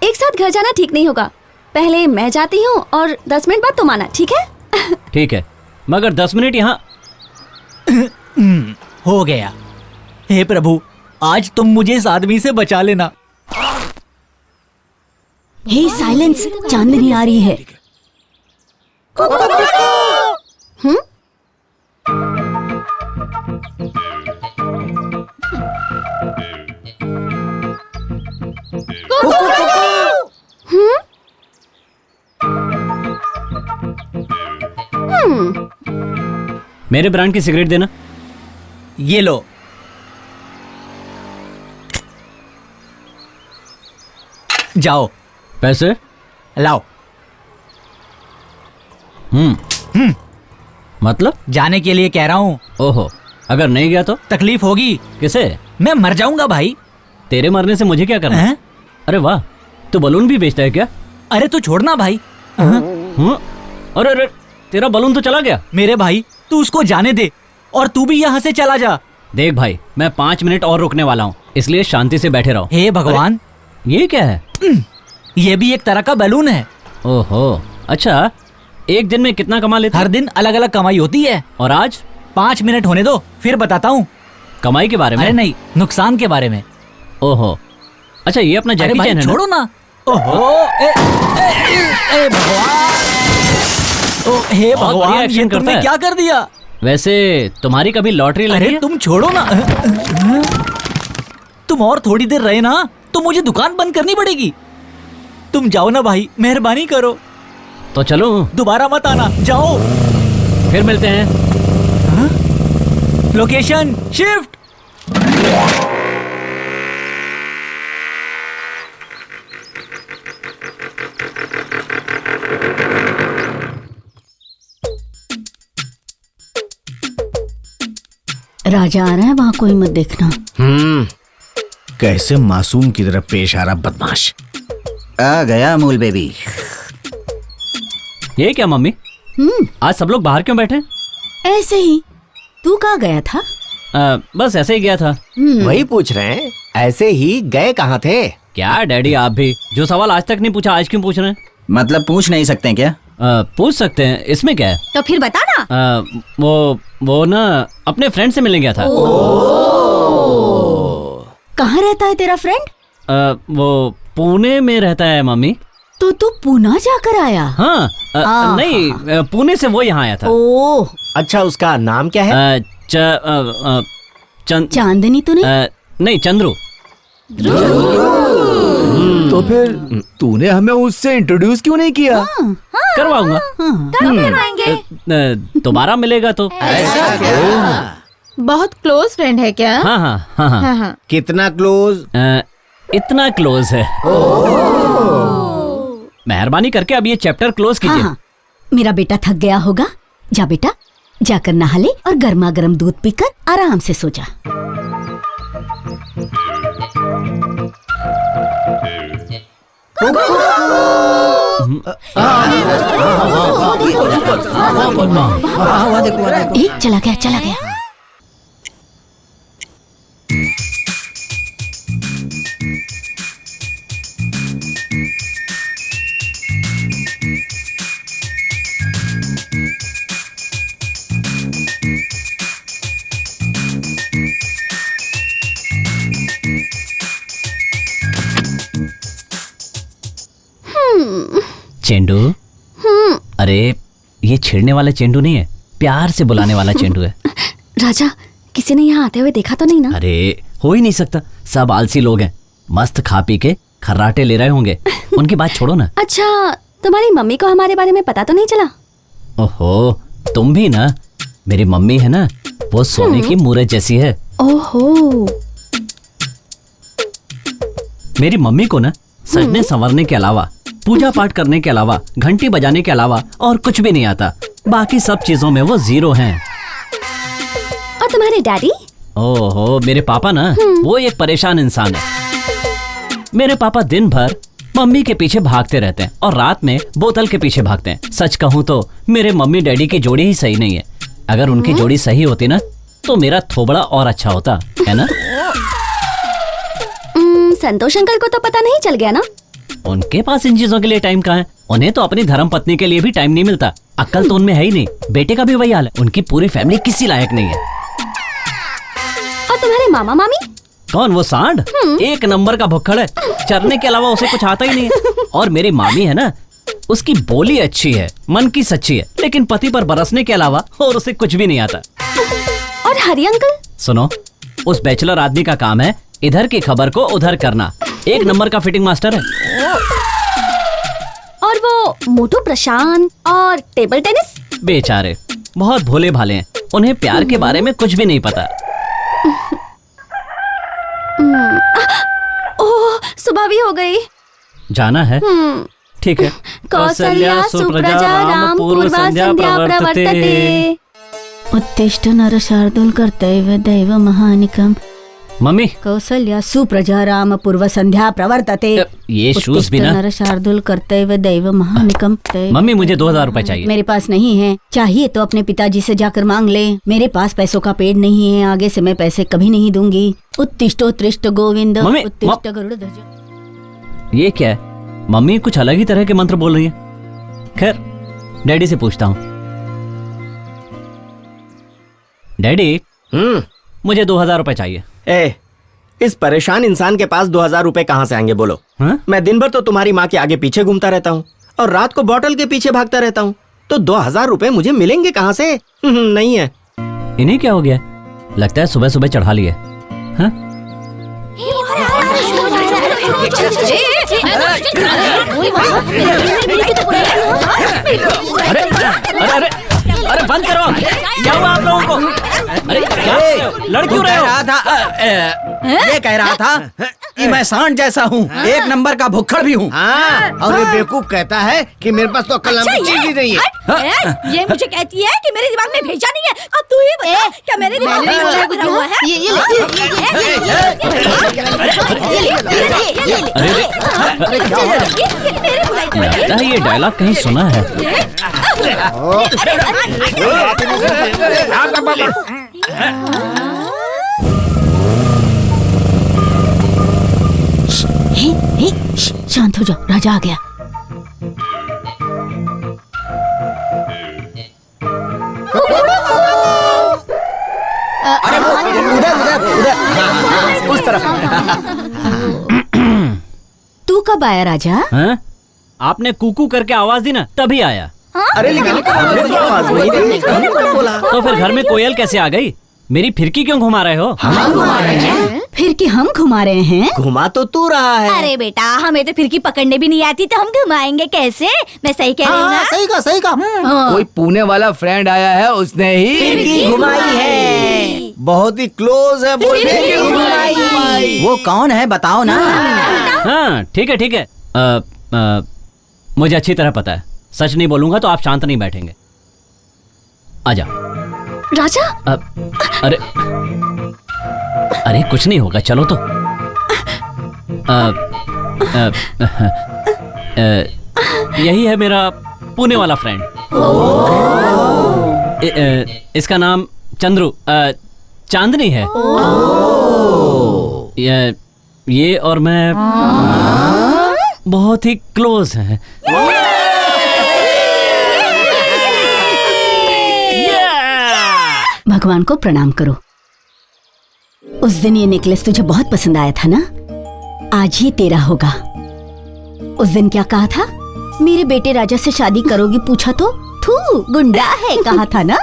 एक साथ घर जाना ठीक नहीं होगा, पहले मैं जाती हूँ और 10 मिनट बाद तुम आना, ठीक है? ठीक है, मगर 10 मिनट यहाँ। हो गया। हे प्रभु, आज तुम मुझे इस आदमी से बचा लेना। हे साइलेंस, चांदनी आ रही है। मेरे ब्रांड की सिगरेट देना। ये लो। जाओ। पैसे लाओ। मतलब? जाने के लिए कह रहा हूँ। ओहो, अगर नहीं गया तो तकलीफ होगी। किसे? मैं मर जाऊंगा भाई। तेरे मरने से मुझे क्या करना है? अरे वाह, तू बलून भी बेचता है क्या? अरे तू छोड़ना भाई। अरे अरे, तेरा बलून तो चला गया। मेरे भाई, तू उसको जाने दे और तू भी यहाँ से चला जा। देख भाई, मैं 5 मिनट और रुकने वाला हूँ, इसलिए शांति से बैठे रहो। हे भगवान, ये क्या है? ये भी एक तरह का बैलून है। ओहो, अच्छा एक दिन में कितना कमा लेते? हर दिन अलग अलग कमाई होती है। और आज? 5 मिनट होने दो, फिर बताता हूँ। कमाई के बारे में? अरे नहीं, नुकसान के बारे में। ओहो, अच्छा ये अपना जैकी चैन है छोड़ो ना। ओहो, ए भगवान, ओ हे भगवान, ये तुमने क्या कर दिया? वैसे तुम्हारी कभी लॉटरी लगी? अरे तुम छोड़ो ना, तुम और थोड़ी देर रहे ना तो मुझे दुकान बंद करनी पड़ेगी। तुम जाओ ना भाई, मेहरबानी करो। तो चलो, दोबारा मत आना, जाओ। फिर मिलते हैं। हाँ? Location shift. राजा आ रहा है, वहाँ कोई मत देखना। कैसे मासूम की तरह पेश आ रहा बदमाश। आ गया अमूल बेबी। ये क्या मम्मी, आज सब लोग बाहर क्यों बैठे? ऐसे ही। तू कहाँ गया था? बस ऐसे ही गया था। वही पूछ रहे हैं, ऐसे ही गए कहाँ थे? क्या डैडी, आप भी जो सवाल आज तक नहीं पूछा आज क्यों पूछ रहे हैं? मतलब पूछ नहीं सकते क्या? पूछ सकते हैं, इसमें क्या है? तो फिर बता ना। वो ना अपने फ्रेंड से मिलने गया था। कहाँ रहता है तेरा फ्रेंड? वो पुणे में रहता है मम्मी। तो तू पूना जाकर आया? हाँ, नहीं, पुणे से वो यहाँ आया था। ओह, अच्छा, उसका नाम क्या है? चांदनी तो नहीं? नहीं, चंद्रू। तो फिर तूने हमें उससे इंट्रोड्यूस क्यों नहीं किया? करवाऊंगा। दोबारा मिलेगा तो। बहुत क्लोज फ्रेंड है क्या? हाँ हाँ हाँ हाँ, हाँ। कितना क्लोज? इतना क्लोज है। मेहरबानी करके अब ये चैप्टर क्लोज कीजिए। हाँ, मेरा बेटा थक गया होगा। जा बेटा, जाकर नहा ले और गर्मा गर्म दूध पीकर आराम से सो जा। चला गया, चला गया। चेंडू। अरे ये छेड़ने वाला चेंडू नहीं है, प्यार से बुलाने वाला चेंडू है। राजा, किसी ने यहाँ आते हुए देखा तो नहीं ना? अरे हो ही नहीं सकता, सब आलसी लोग हैं, मस्त खा पी के खर्राटे ले रहे होंगे। उनकी बात छोड़ो ना। अच्छा, तुम्हारी मम्मी को हमारे बारे में पता तो नहीं चला? ओहो, तुम भी ना। मेरी मम्मी है ना, वो सोने की मूरत जैसी है। ओहो। मेरी मम्मी को ना सजने संवरने के अलावा, पूजा पाठ करने के अलावा, घंटी बजाने के अलावा और कुछ भी नहीं आता। बाकी सब चीजों में वो जीरो हैं। और तुम्हारे डैडी? ओहो, मेरे पापा ना, वो एक परेशान इंसान है। मेरे पापा दिन भर मम्मी के पीछे भागते रहते हैं और रात में बोतल के पीछे भागते हैं। सच कहूँ तो मेरे मम्मी डैडी की जोड़ी ही सही नहीं है। अगर उनकी जोड़ी सही होती ना तो मेरा थोबड़ा और अच्छा होता, है ना? संतोष अंकल को तो पता नहीं चल गया ना? उनके पास इन चीजों के लिए टाइम कहाँ है? उन्हें तो अपनी धर्म पत्नी के लिए भी टाइम नहीं मिलता। अक्ल तो उनमें है ही नहीं। बेटे का भी वही हाल है, उनकी पूरी फैमिली किसी लायक नहीं है। और तुम्हारे मामा मामी? कौन? वो सांड एक नंबर का भुक्खड़ है, चरने के अलावा उसे कुछ आता ही नहीं है। और मेरी मामी है ना, उसकी बोली अच्छी है, मन की सच्ची है, लेकिन पति पर बरसने के अलावा और उसे कुछ भी नहीं आता। और हरि अंकल? सुनो, उस बैचलर आदमी का काम है इधर की खबर को उधर करना। एक नंबर का फिटिंग मास्टर है। और वो मोटू प्रशांत और टेबल टेनिस? बेचारे बहुत भोले भाले हैं, उन्हें प्यार के बारे में कुछ भी नहीं पता। ओह, सुबह भी हो गई। जाना है? ठीक है। कौसल्या सुप्रजा राम पूर्वा संध्या प्रवर्तते। उत्तिष्ठ नर शार्दूल कर्तव्य दैव महानिकम। मम्मी, कौसल्या सुप्रजा राम पूर्व संध्या प्रवर्तते। ये शूज भी ना। नर शार्दूल कर्तव्य दैव महानिकम। मम्मी, मुझे 2000 रुपए चाहिए। मेरे पास नहीं है। चाहिए तो अपने पिताजी से जाकर मांग ले। मेरे पास पैसों का पेड़ नहीं है, आगे से मैं पैसे कभी नहीं दूंगी। उत्तिष्ठोत्तिष्ठ गोविंद, उत्तिष्ठ गरुड़ ध्वज। ये क्या है? मम्मी कुछ अलग ही तरह के मंत्र बोल रही है। खैर डैडी से पूछता हूँ। डैडी, मुझे 2000 रुपए चाहिए। इस परेशान इंसान के पास 2000 रुपए कहाँ से आएंगे बोलो? मैं दिन भर तो तुम्हारी माँ के आगे पीछे घूमता रहता हूँ और रात को बॉटल के पीछे भागता रहता हूँ, तो 2000 रुपए मुझे मिलेंगे कहाँ से? नहीं है। इन्हें क्या हो गया? लगता है सुबह सुबह चढ़ा लिए। हाँ? अरे अरे अरे अरे बंद करो। क्या हुआ आप लोगों को? अरे क्या लड़ क्यों रहे हो? ये कह रहा था कि मैं सांड जैसा हूँ, एक नंबर का भुक्खड़ भी हूँ। और ये बेवकूफ कहता है कि मेरे पास तो अक्ल नाम की चीज ही नहीं है। ये मुझे कहती है कि मेरे दिमाग में भेजा नहीं है। अब तू ही बता, क्या मेरे दिमाग में भेजा हुआ है? लगता है ये डायलॉग कहीं सुना है। शांत हो जाओ, राजा आ गया। अरे उधर उधर उधर उस तरफ। तू कब आया राजा? हाँ? आपने कूकू करके आवाज दी ना, तभी आया। अरे लेकिन तो फिर घर में कोयल कैसे आ गई? मेरी फिरकी क्यों घुमा रहे हो? फिर कि हम घुमा रहे हैं? घुमा तो तू रहा है। अरे बेटा, हमें तो फिरकी पकड़ने भी नहीं आती, तो हम घुमाएंगे कैसे? मैं सही कह रही हूँ ना? सही कहा। कोई पुणे वाला फ्रेंड आया है, उसने ही फिरकी घुमाई है। बहुत ही क्लोज है, बोलने घुमाई। वो कौन है बताओ ना। हाँ ठीक है ठीक है। मुझे अच्छी तरह पता है, सच नहीं बोलूंगा तो आप शांत नहीं बैठेंगे। आजा राजा। अरे अरे कुछ नहीं होगा, चलो तो। यही है मेरा पुणे वाला फ्रेंड। इसका नाम चंद्रू चांदनी है। ये और मैं बहुत ही क्लोज हैं। भगवान को प्रणाम करो। उस दिन ये नेकलेस तुझे बहुत पसंद आया था ना, आज ये तेरा होगा। उस दिन क्या कहा था? मेरे बेटे राजा से शादी करोगी पूछा तो थू गुंडा है कहा था ना।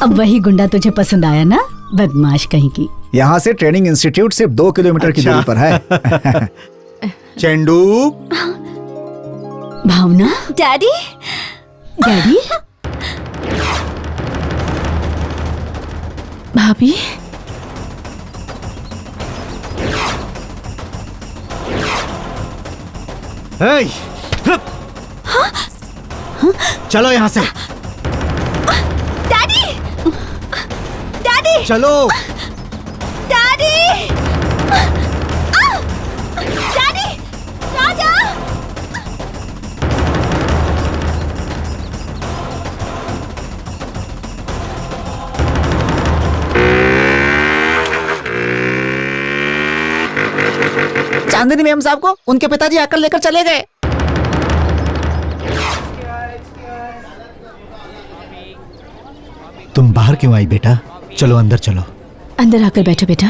अब वही गुंडा तुझे पसंद आया ना, बदमाश कहीं की। यहाँ से ट्रेनिंग इंस्टीट्यूट सिर्फ 2 किलोमीटर की दूरी पर है। चेंडू। भावना। डैडी। डैडी। भाभी। चलो यहाँ से। डैडी। डैडी। चलो। डैडी। डैडी। राजा। चांदनी मैम साहब को उनके पिताजी आकर लेकर चले गए। तुम बाहर क्यों आई बेटा? चलो अंदर चलो। अंदर आकर बैठो बेटा।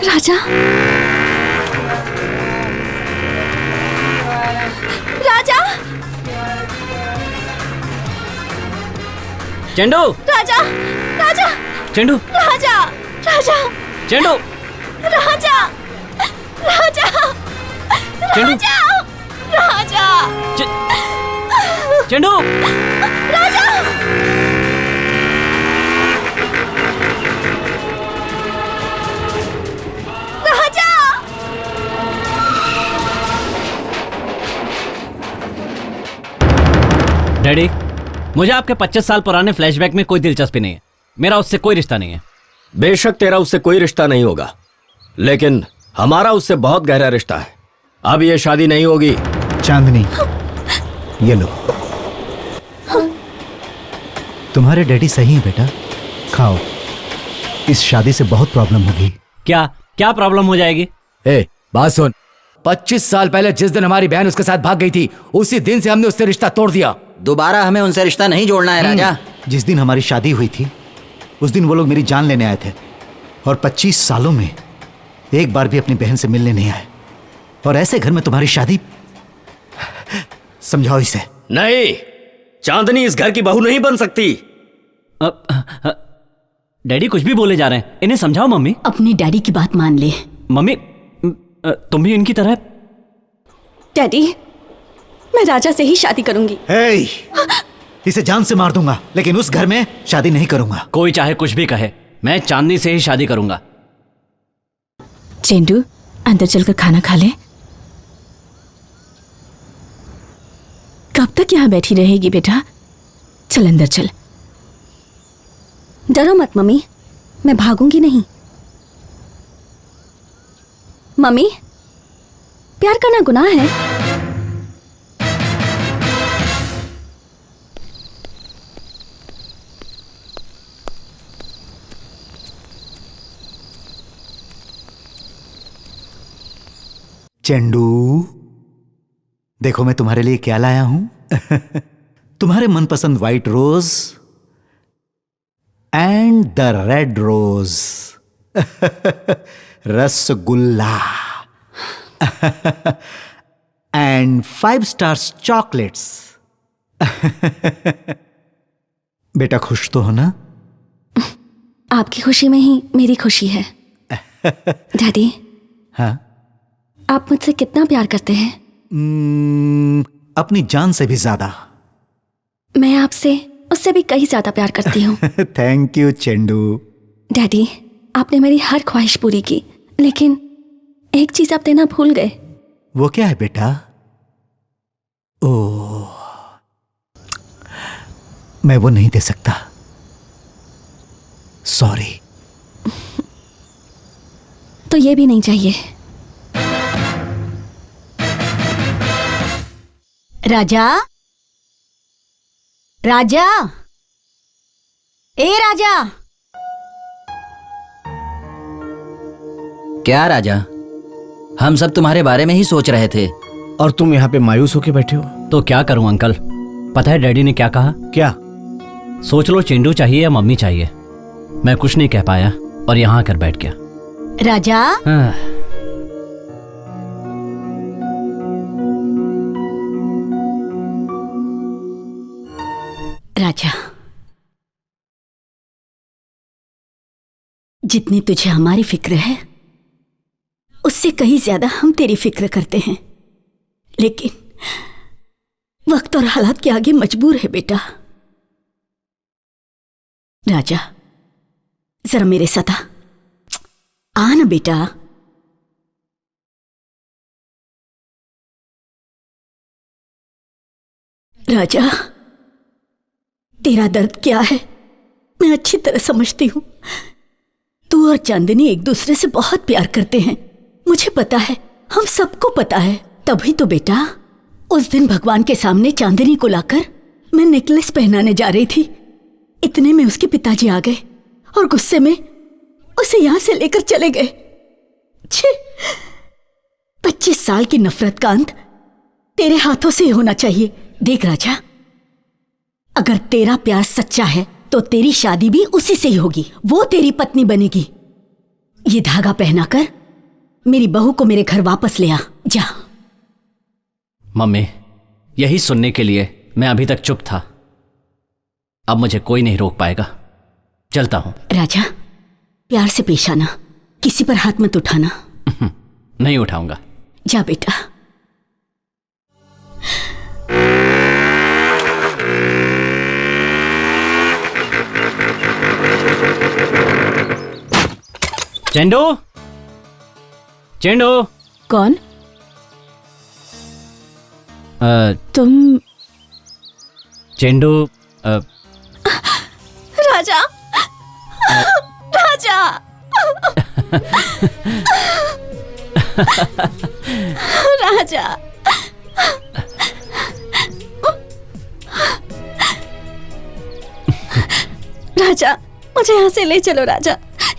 राजा। राजा। चेंडू। राजा। राजा। चेंडू। राजा। राजा। चेंडू। राजा। राजा। चेंडू। राजा। राजा। चेंडू। राजा। राजा। डैडी, मुझे आपके 25 साल पुराने फ्लैशबैक में कोई दिलचस्पी नहीं है। मेरा उससे कोई रिश्ता नहीं है। बेशक तेरा उससे कोई रिश्ता नहीं होगा, लेकिन हमारा उससे बहुत गहरा रिश्ता है। अब ये शादी नहीं होगी। चांदनी, ये लो। तुम्हारे डैडी सही हैं बेटा, खाओ। इस शादी से बहुत प्रॉब्लम होगी। क्या क्या प्रॉब्लम हो जाएगी? ए, बात सुन। 25 साल पहले जिस दिन हमारी बहन उसके साथ भाग गई थी, उसी दिन से हमने उससे रिश्ता तोड़ दिया। दोबारा हमें उनसे रिश्ता नहीं जोड़ना है राजा। जिस दिन हमारी शादी हुई थी उस दिन वो लोग मेरी जान लेने आए थे, और 25 सालों में एक बार भी अपनी बहन से मिलने नहीं आए। और ऐसे घर में तुम्हारी शादी, समझाओ इसे। नहीं, चांदनी इस घर की बहू नहीं बन सकती। डैडी कुछ भी बोले जा रहे हैं, इन्हें समझाओ। मम्मी अपनी डैडी की बात मान ले। मम्मी तुम भी इनकी तरह। डैडी, मैं राजा से ही शादी करूंगी। hey, इसे जान से मार दूंगा, लेकिन उस घर में शादी नहीं करूंगा। कोई चाहे कुछ भी कहे, मैं चांदनी से ही शादी करूंगा। चेंडू, अंदर चलकर खाना खा ले। कब तक यहाँ बैठी रहेगी बेटा? चल अंदर चल। डरो मत मम्मी, मैं भागूंगी नहीं। मम्मी, प्यार करना गुनाह है? चेंडू, देखो मैं तुम्हारे लिए क्या लाया हूं। तुम्हारे मनपसंद white rose and the red rose. Rasgulla and 5 stars chocolates. बेटा खुश तो हो ना? आपकी खुशी में ही मेरी खुशी है। डैडी, हाँ? आप मुझसे कितना प्यार करते हैं? अपनी जान से भी ज्यादा। मैं आपसे उससे भी कहीं ज्यादा प्यार करती हूँ। थैंक यू चेंडू। डैडी, आपने मेरी हर ख्वाहिश पूरी की, लेकिन एक चीज आप देना भूल गए। वो क्या है बेटा? ओह, मैं वो नहीं दे सकता, सॉरी। तो ये भी नहीं चाहिए। राजा, राजा, ए राजा। क्या राजा? हम सब तुम्हारे बारे में ही सोच रहे थे। और तुम यहाँ पे मायूस होके बैठे हो। तो क्या करूं अंकल, पता है डैडी ने क्या कहा? क्या? सोच लो, चेंडू चाहिए या मम्मी चाहिए। मैं कुछ नहीं कह पाया और यहाँ आकर बैठ गया। राजा, राजा, जितनी तुझे हमारी फिक्र है उससे कहीं ज्यादा हम तेरी फिक्र करते हैं, लेकिन वक्त और हालात के आगे मजबूर है बेटा। राजा, जरा मेरे साथ आ ना बेटा। राजा, तेरा दर्द क्या है मैं अच्छी तरह समझती हूं। तू और चांदनी एक दूसरे से बहुत प्यार करते हैं, मुझे पता है, हम सबको पता है। तभी तो बेटा उस दिन भगवान के सामने चांदनी को लाकर मैं नेकलेस पहनाने जा रही थी, इतने में उसके पिताजी आ गए और गुस्से में उसे यहां से लेकर चले गए। 25 साल की नफरत का अंत तेरे हाथों से होना चाहिए। देख राजा, अगर तेरा प्यार सच्चा है तो तेरी शादी भी उसी से ही होगी, वो तेरी पत्नी बनेगी। ये धागा पहनाकर मेरी बहू को मेरे घर वापस ले आ जा। मम्मी, यही सुनने के लिए मैं अभी तक चुप था, अब मुझे कोई नहीं रोक पाएगा। चलता हूं। राजा, प्यार से पेश आना, किसी पर हाथ मत उठाना। नहीं उठाऊंगा। जा बेटा। चेंडू, चेंडू। कौन? तुम? चेंडू। राजा, राजा। राजा, राजा, मुझे यहाँ से ले चलो राजा,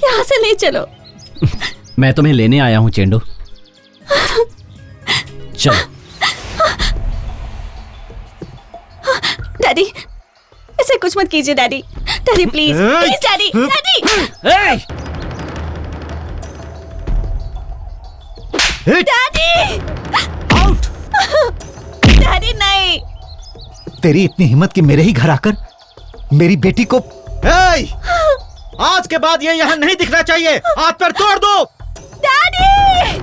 यहाँ से ले चलो। मैं तुम्हें लेने आया हूँ चेंडू। चलो। डैडी, इसे कुछ मत कीजिए daddy. Daddy please, please daddy, daddy. Daddy, out. Daddy नहीं। तेरी इतनी हिम्मत कि मेरे ही घर आकर मेरी बेटी को। आज के बाद ये यहाँ नहीं दिखना चाहिए। हाथ पर तोड़ दो। डैडी।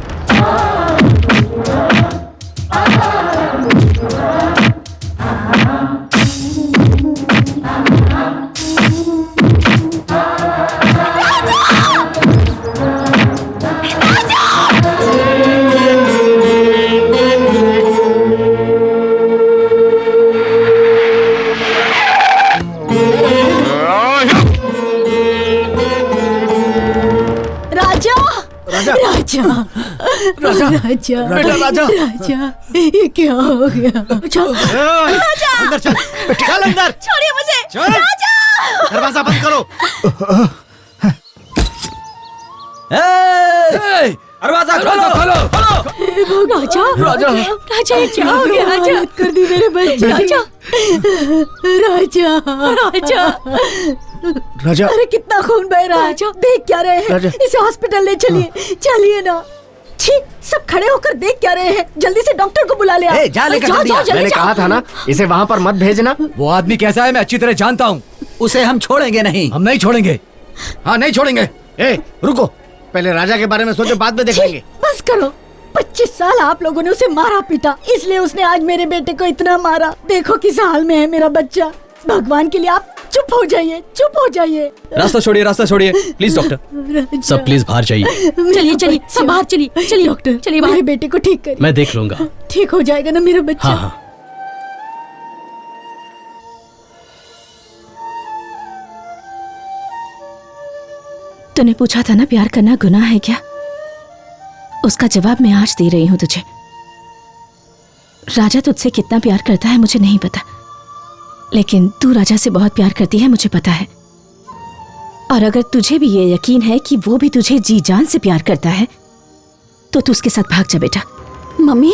राजा राजा राजा राजा बेटा राजा राजा, ये क्या हो गया? राजा अंदर चल, चल अंदर। छोड़िए मुझे। चल। राजा, दरवाजा बंद करो। दरवाजा खोलो। राजा राजा। राजा, ये क्या हो गया? राजा कर दी मेरे बच्चे। राजा राजा राजा राजा, अरे कितना खून बह रहा है। देख क्या रहे हैं? इसे हॉस्पिटल ले चलिए। चलिए ना। छी, सब खड़े होकर देख क्या रहे हैं? जल्दी से डॉक्टर को बुला ले आओ। जा लेकर जल्दी आ। मैंने कहा था ना इसे वहाँ पर मत भेजना। वो आदमी कैसा है मैं अच्छी तरह जानता हूँ। उसे हम छोड़ेंगे नहीं। हम नहीं छोड़ेंगे। हाँ नहीं छोड़ेंगे। रुको, पहले राजा के बारे में सोचो, बाद में देखेंगे। बस करो। 25 साल आप लोगों ने उसे मारा पीटा, इसलिए उसने आज मेरे बेटे को इतना मारा। देखो किस हाल में है मेरा बच्चा। भगवान के लिए आप चुप हो जाइए, चुप हो जाइए। रास्ता छोड़िए प्लीज डॉक्टर। सब प्लीज बाहर जाइए। चलिए चलिए, सब बाहर चलिए। चलिए डॉक्टर, चलिए मेरे बेटे को ठीक करिए। मैं देख लूंगा। ठीक हो जाएगा ना मेरा बच्चा? हाँ। तूने पूछा था ना प्यार करना गुनाह है क्या? उसका जवाब मैं आज दे रही हूँ तुझे। राजा तुझसे कितना प्यार करता है मुझे नहीं पता, लेकिन तू राजा से बहुत प्यार करती है मुझे पता है। और अगर तुझे भी ये यकीन है कि वो भी तुझे जी जान से प्यार करता है तो तू उसके साथ भाग जा बेटा। मम्मी,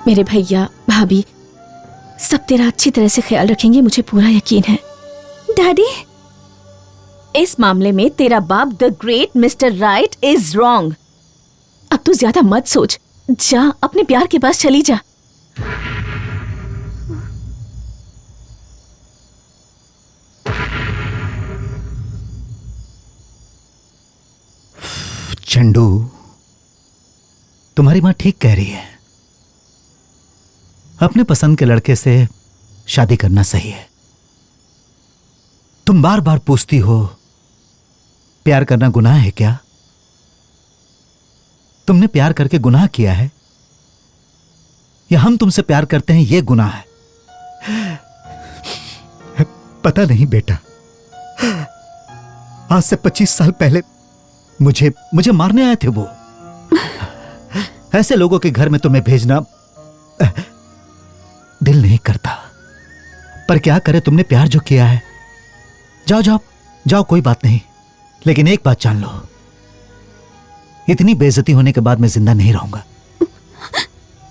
मेरे भैया भाभी सब तेरा अच्छी तरह से ख्याल रखेंगे, मुझे पूरा यकीन है। डैडी, इस मामले में तेरा बाप the great mister right is wrong. अब तू ज्यादा मत सोच, जा अपने प्यार के पास चली जा। चंडू, तुम्हारी माँ ठीक कह रही है। अपने पसंद के लड़के से शादी करना सही है। तुम बार बार पूछती हो प्यार करना गुनाह है क्या? तुमने प्यार करके गुनाह किया है या हम तुमसे प्यार करते हैं ये गुनाह है? पता नहीं बेटा, आज से 25 साल पहले मुझे मारने आए थे वो। ऐसे लोगों के घर में तुम्हें भेजना दिल नहीं करता, पर क्या करे, तुमने प्यार जो किया है। जाओ जाओ जाओ, कोई बात नहीं, लेकिन एक बात जान लो, इतनी बेइज्जती होने के बाद मैं जिंदा नहीं रहूंगा।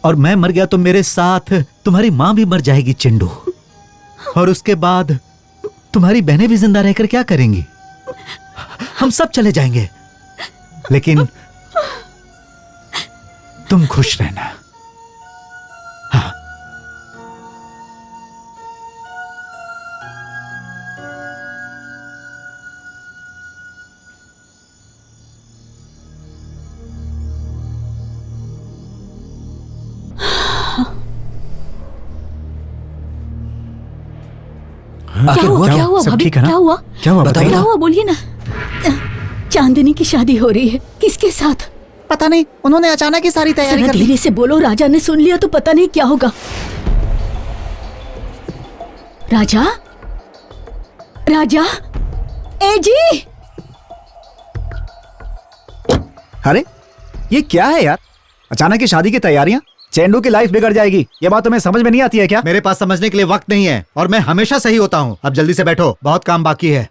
और मैं मर गया तो मेरे साथ तुम्हारी मां भी मर जाएगी चिंडू, और उसके बाद तुम्हारी बहनें भी जिंदा रहकर क्या करेंगी? हम सब चले जाएंगे, लेकिन तुम खुश रहना। हाँ। क्या हुआ सब भाभी? ठीक है ना? क्या हुआ? क्या हुआ बताइए? क्या हुआ बोलिए ना। चांदनी की शादी हो रही है, किसके साथ? पता नहीं, उन्होंने अचानक ही सारी तैयारी कर ली। धीरे से बोलो, राजा ने सुन लिया तो पता नहीं क्या होगा। राजा, राजा, ए जी। अरे ये क्या है यार? अचानक की शादी की तैयारियां? चेंडू की लाइफ बिगड़ जाएगी, ये बात तुम्हें समझ में नहीं आती है क्या? मेरे पास समझने के लिए वक्त नहीं है और मैं हमेशा सही होता हूँ। अब जल्दी से बैठो, बहुत काम बाकी है।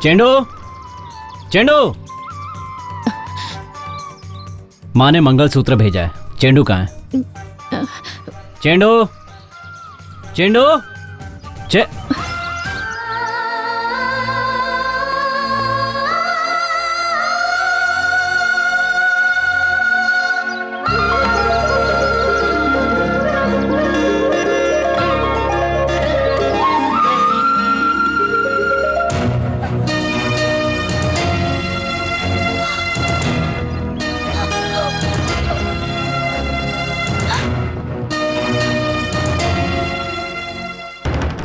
चेंडू, चेंडू। माँ ने मंगलसूत्र भेजा है, चेंडू कहाँ है? चेंडू, चेंडू,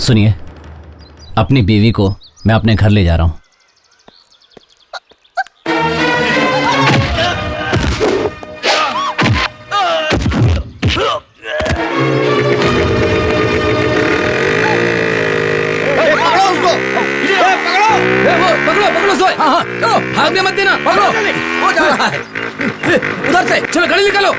सुनिए, अपनी बीवी को मैं अपने घर ले जा रहा हूं। पकड़ो सोए। हाँ, चलो, भागने मत देना, पकड़ो। वो जा रहा है उधर से, चलो गाड़ी निकालो।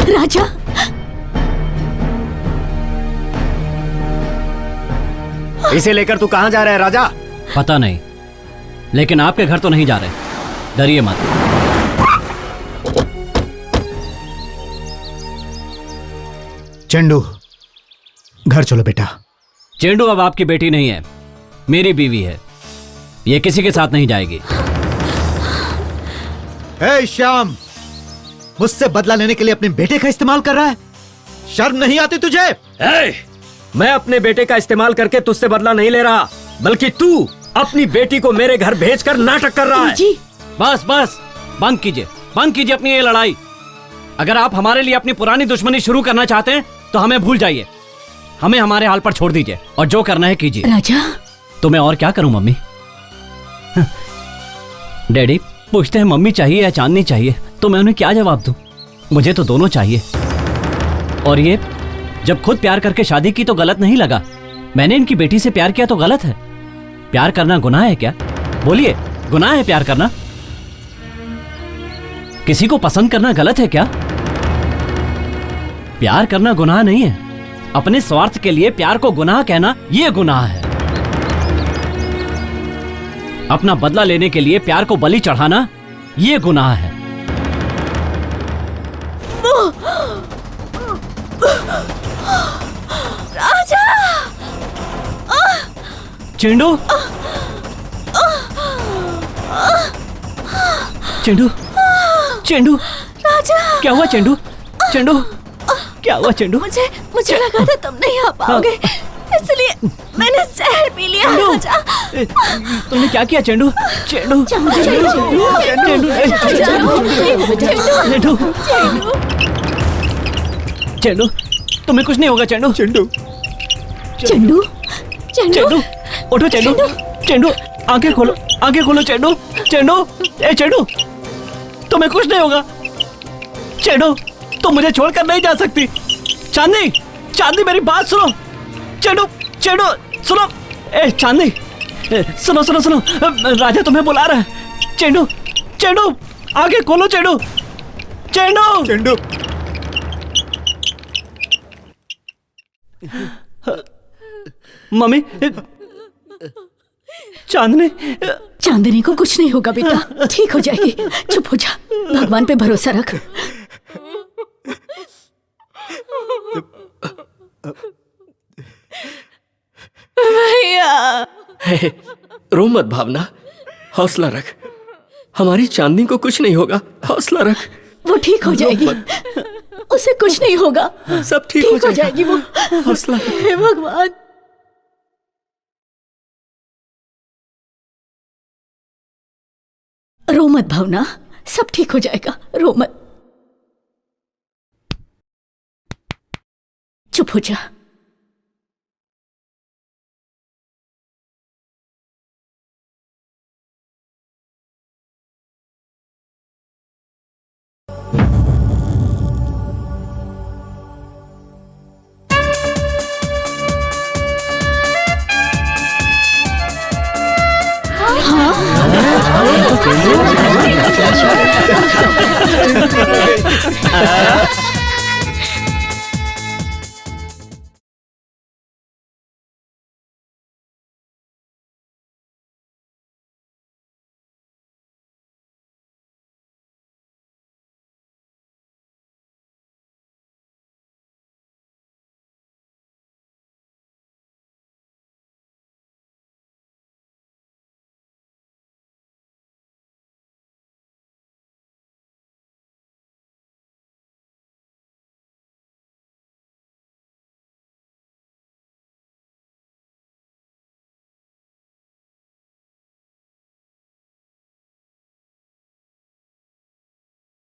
राजा, इसे लेकर तू कहां जा रहा है राजा? पता नहीं, लेकिन आपके घर तो नहीं जा रहे, डरिए मत। चेंडू, घर चलो बेटा। चेंडू अब आपकी बेटी नहीं है, मेरी बीवी है। ये किसी के साथ नहीं जाएगी। हे श्याम, मुझसे बदला लेने के लिए अपने बेटे का इस्तेमाल कर रहा है? शर्म नहीं आती तुझे? मैं अपने बेटे का इस्तेमाल करके तुझसे बदला नहीं ले रहा, बल्कि तू अपनी बेटी को मेरे घर भेजकर नाटक कर रहा है। जी बस बस, बंद कीजिए, बंद कीजिए अपनी ये लड़ाई। अगर आप हमारे लिए अपनी पुरानी दुश्मनी शुरू करना चाहते हैं तो हमें भूल जाइए, हमें हमारे हाल पर छोड़ दीजिए और जो करना है कीजिए। राजा, तो मैं और क्या करूं मम्मी? डैडी, पूछते हैं मम्मी चाहिए या चांदनी चाहिए, तो मैं उन्हें क्या जवाब दूं? मुझे तो दोनों चाहिए। और ये जब खुद प्यार करके शादी की तो गलत नहीं लगा, मैंने इनकी बेटी से प्यार किया तो गलत है? प्यार करना गुनाह है क्या? बोलिए, गुनाह है प्यार करना? किसी को पसंद करना गलत है क्या? प्यार करना गुनाह नहीं है। अपने स्वार्थ के लिए प्यार को गुनाह कहना, यह गुनाह है। अपना बदला लेने के लिए प्यार को बलि चढ़ाना, यह गुनाह है। राजा! चेंडू, चेंडू, चेंडू, राजा! क्या हुआ चेंडू? चेंडू, क्या हुआ चेंडू? मुझे लगा था तुम नहीं आ पाओगे, इसलिए मैंने जहर पी लिया। राजा, तुमने क्या किया चेंडू? चेंडू, चेंडू, चेंडू, तुम्हें कुछ नहीं होगा चेंडू। चेंडू, चेंडू, चेंडू, उठो चेंडू, चेंडू, आंखें खोलो, आंखें खोलो चेंडू, चेंडू, ए चेंडू, तुम्हें कुछ नहीं होगा। चेंडू, तुम मुझे छोड़कर नहीं जा सकती। चांदनी, चांदनी मेरी बात सुनो। चेंडू, चेंडू, सुनो। ए चांदनी, सुनो सुनो सुनो, राजा तुम्हें बुला रहा है। चेंडू, चेंडू, आंखें खोलो चेंडू, चेंडू, चेंडू। मम्मी, चांदनी, चांदनी को कुछ नहीं होगा बेटा, ठीक हो जाएगी। चुप हो जा, भगवान पे भरोसा रख। भैया, रो मत भावना, हौसला रख। हमारी चांदनी को कुछ नहीं होगा, हौसला रख। वो ठीक हो जाएगी, उसे कुछ नहीं होगा, सब ठीक हो जाएगी वो। हौसला, हे भगवान। रो मत भावना, सब ठीक हो जाएगा, रो मत। चुप हो जा।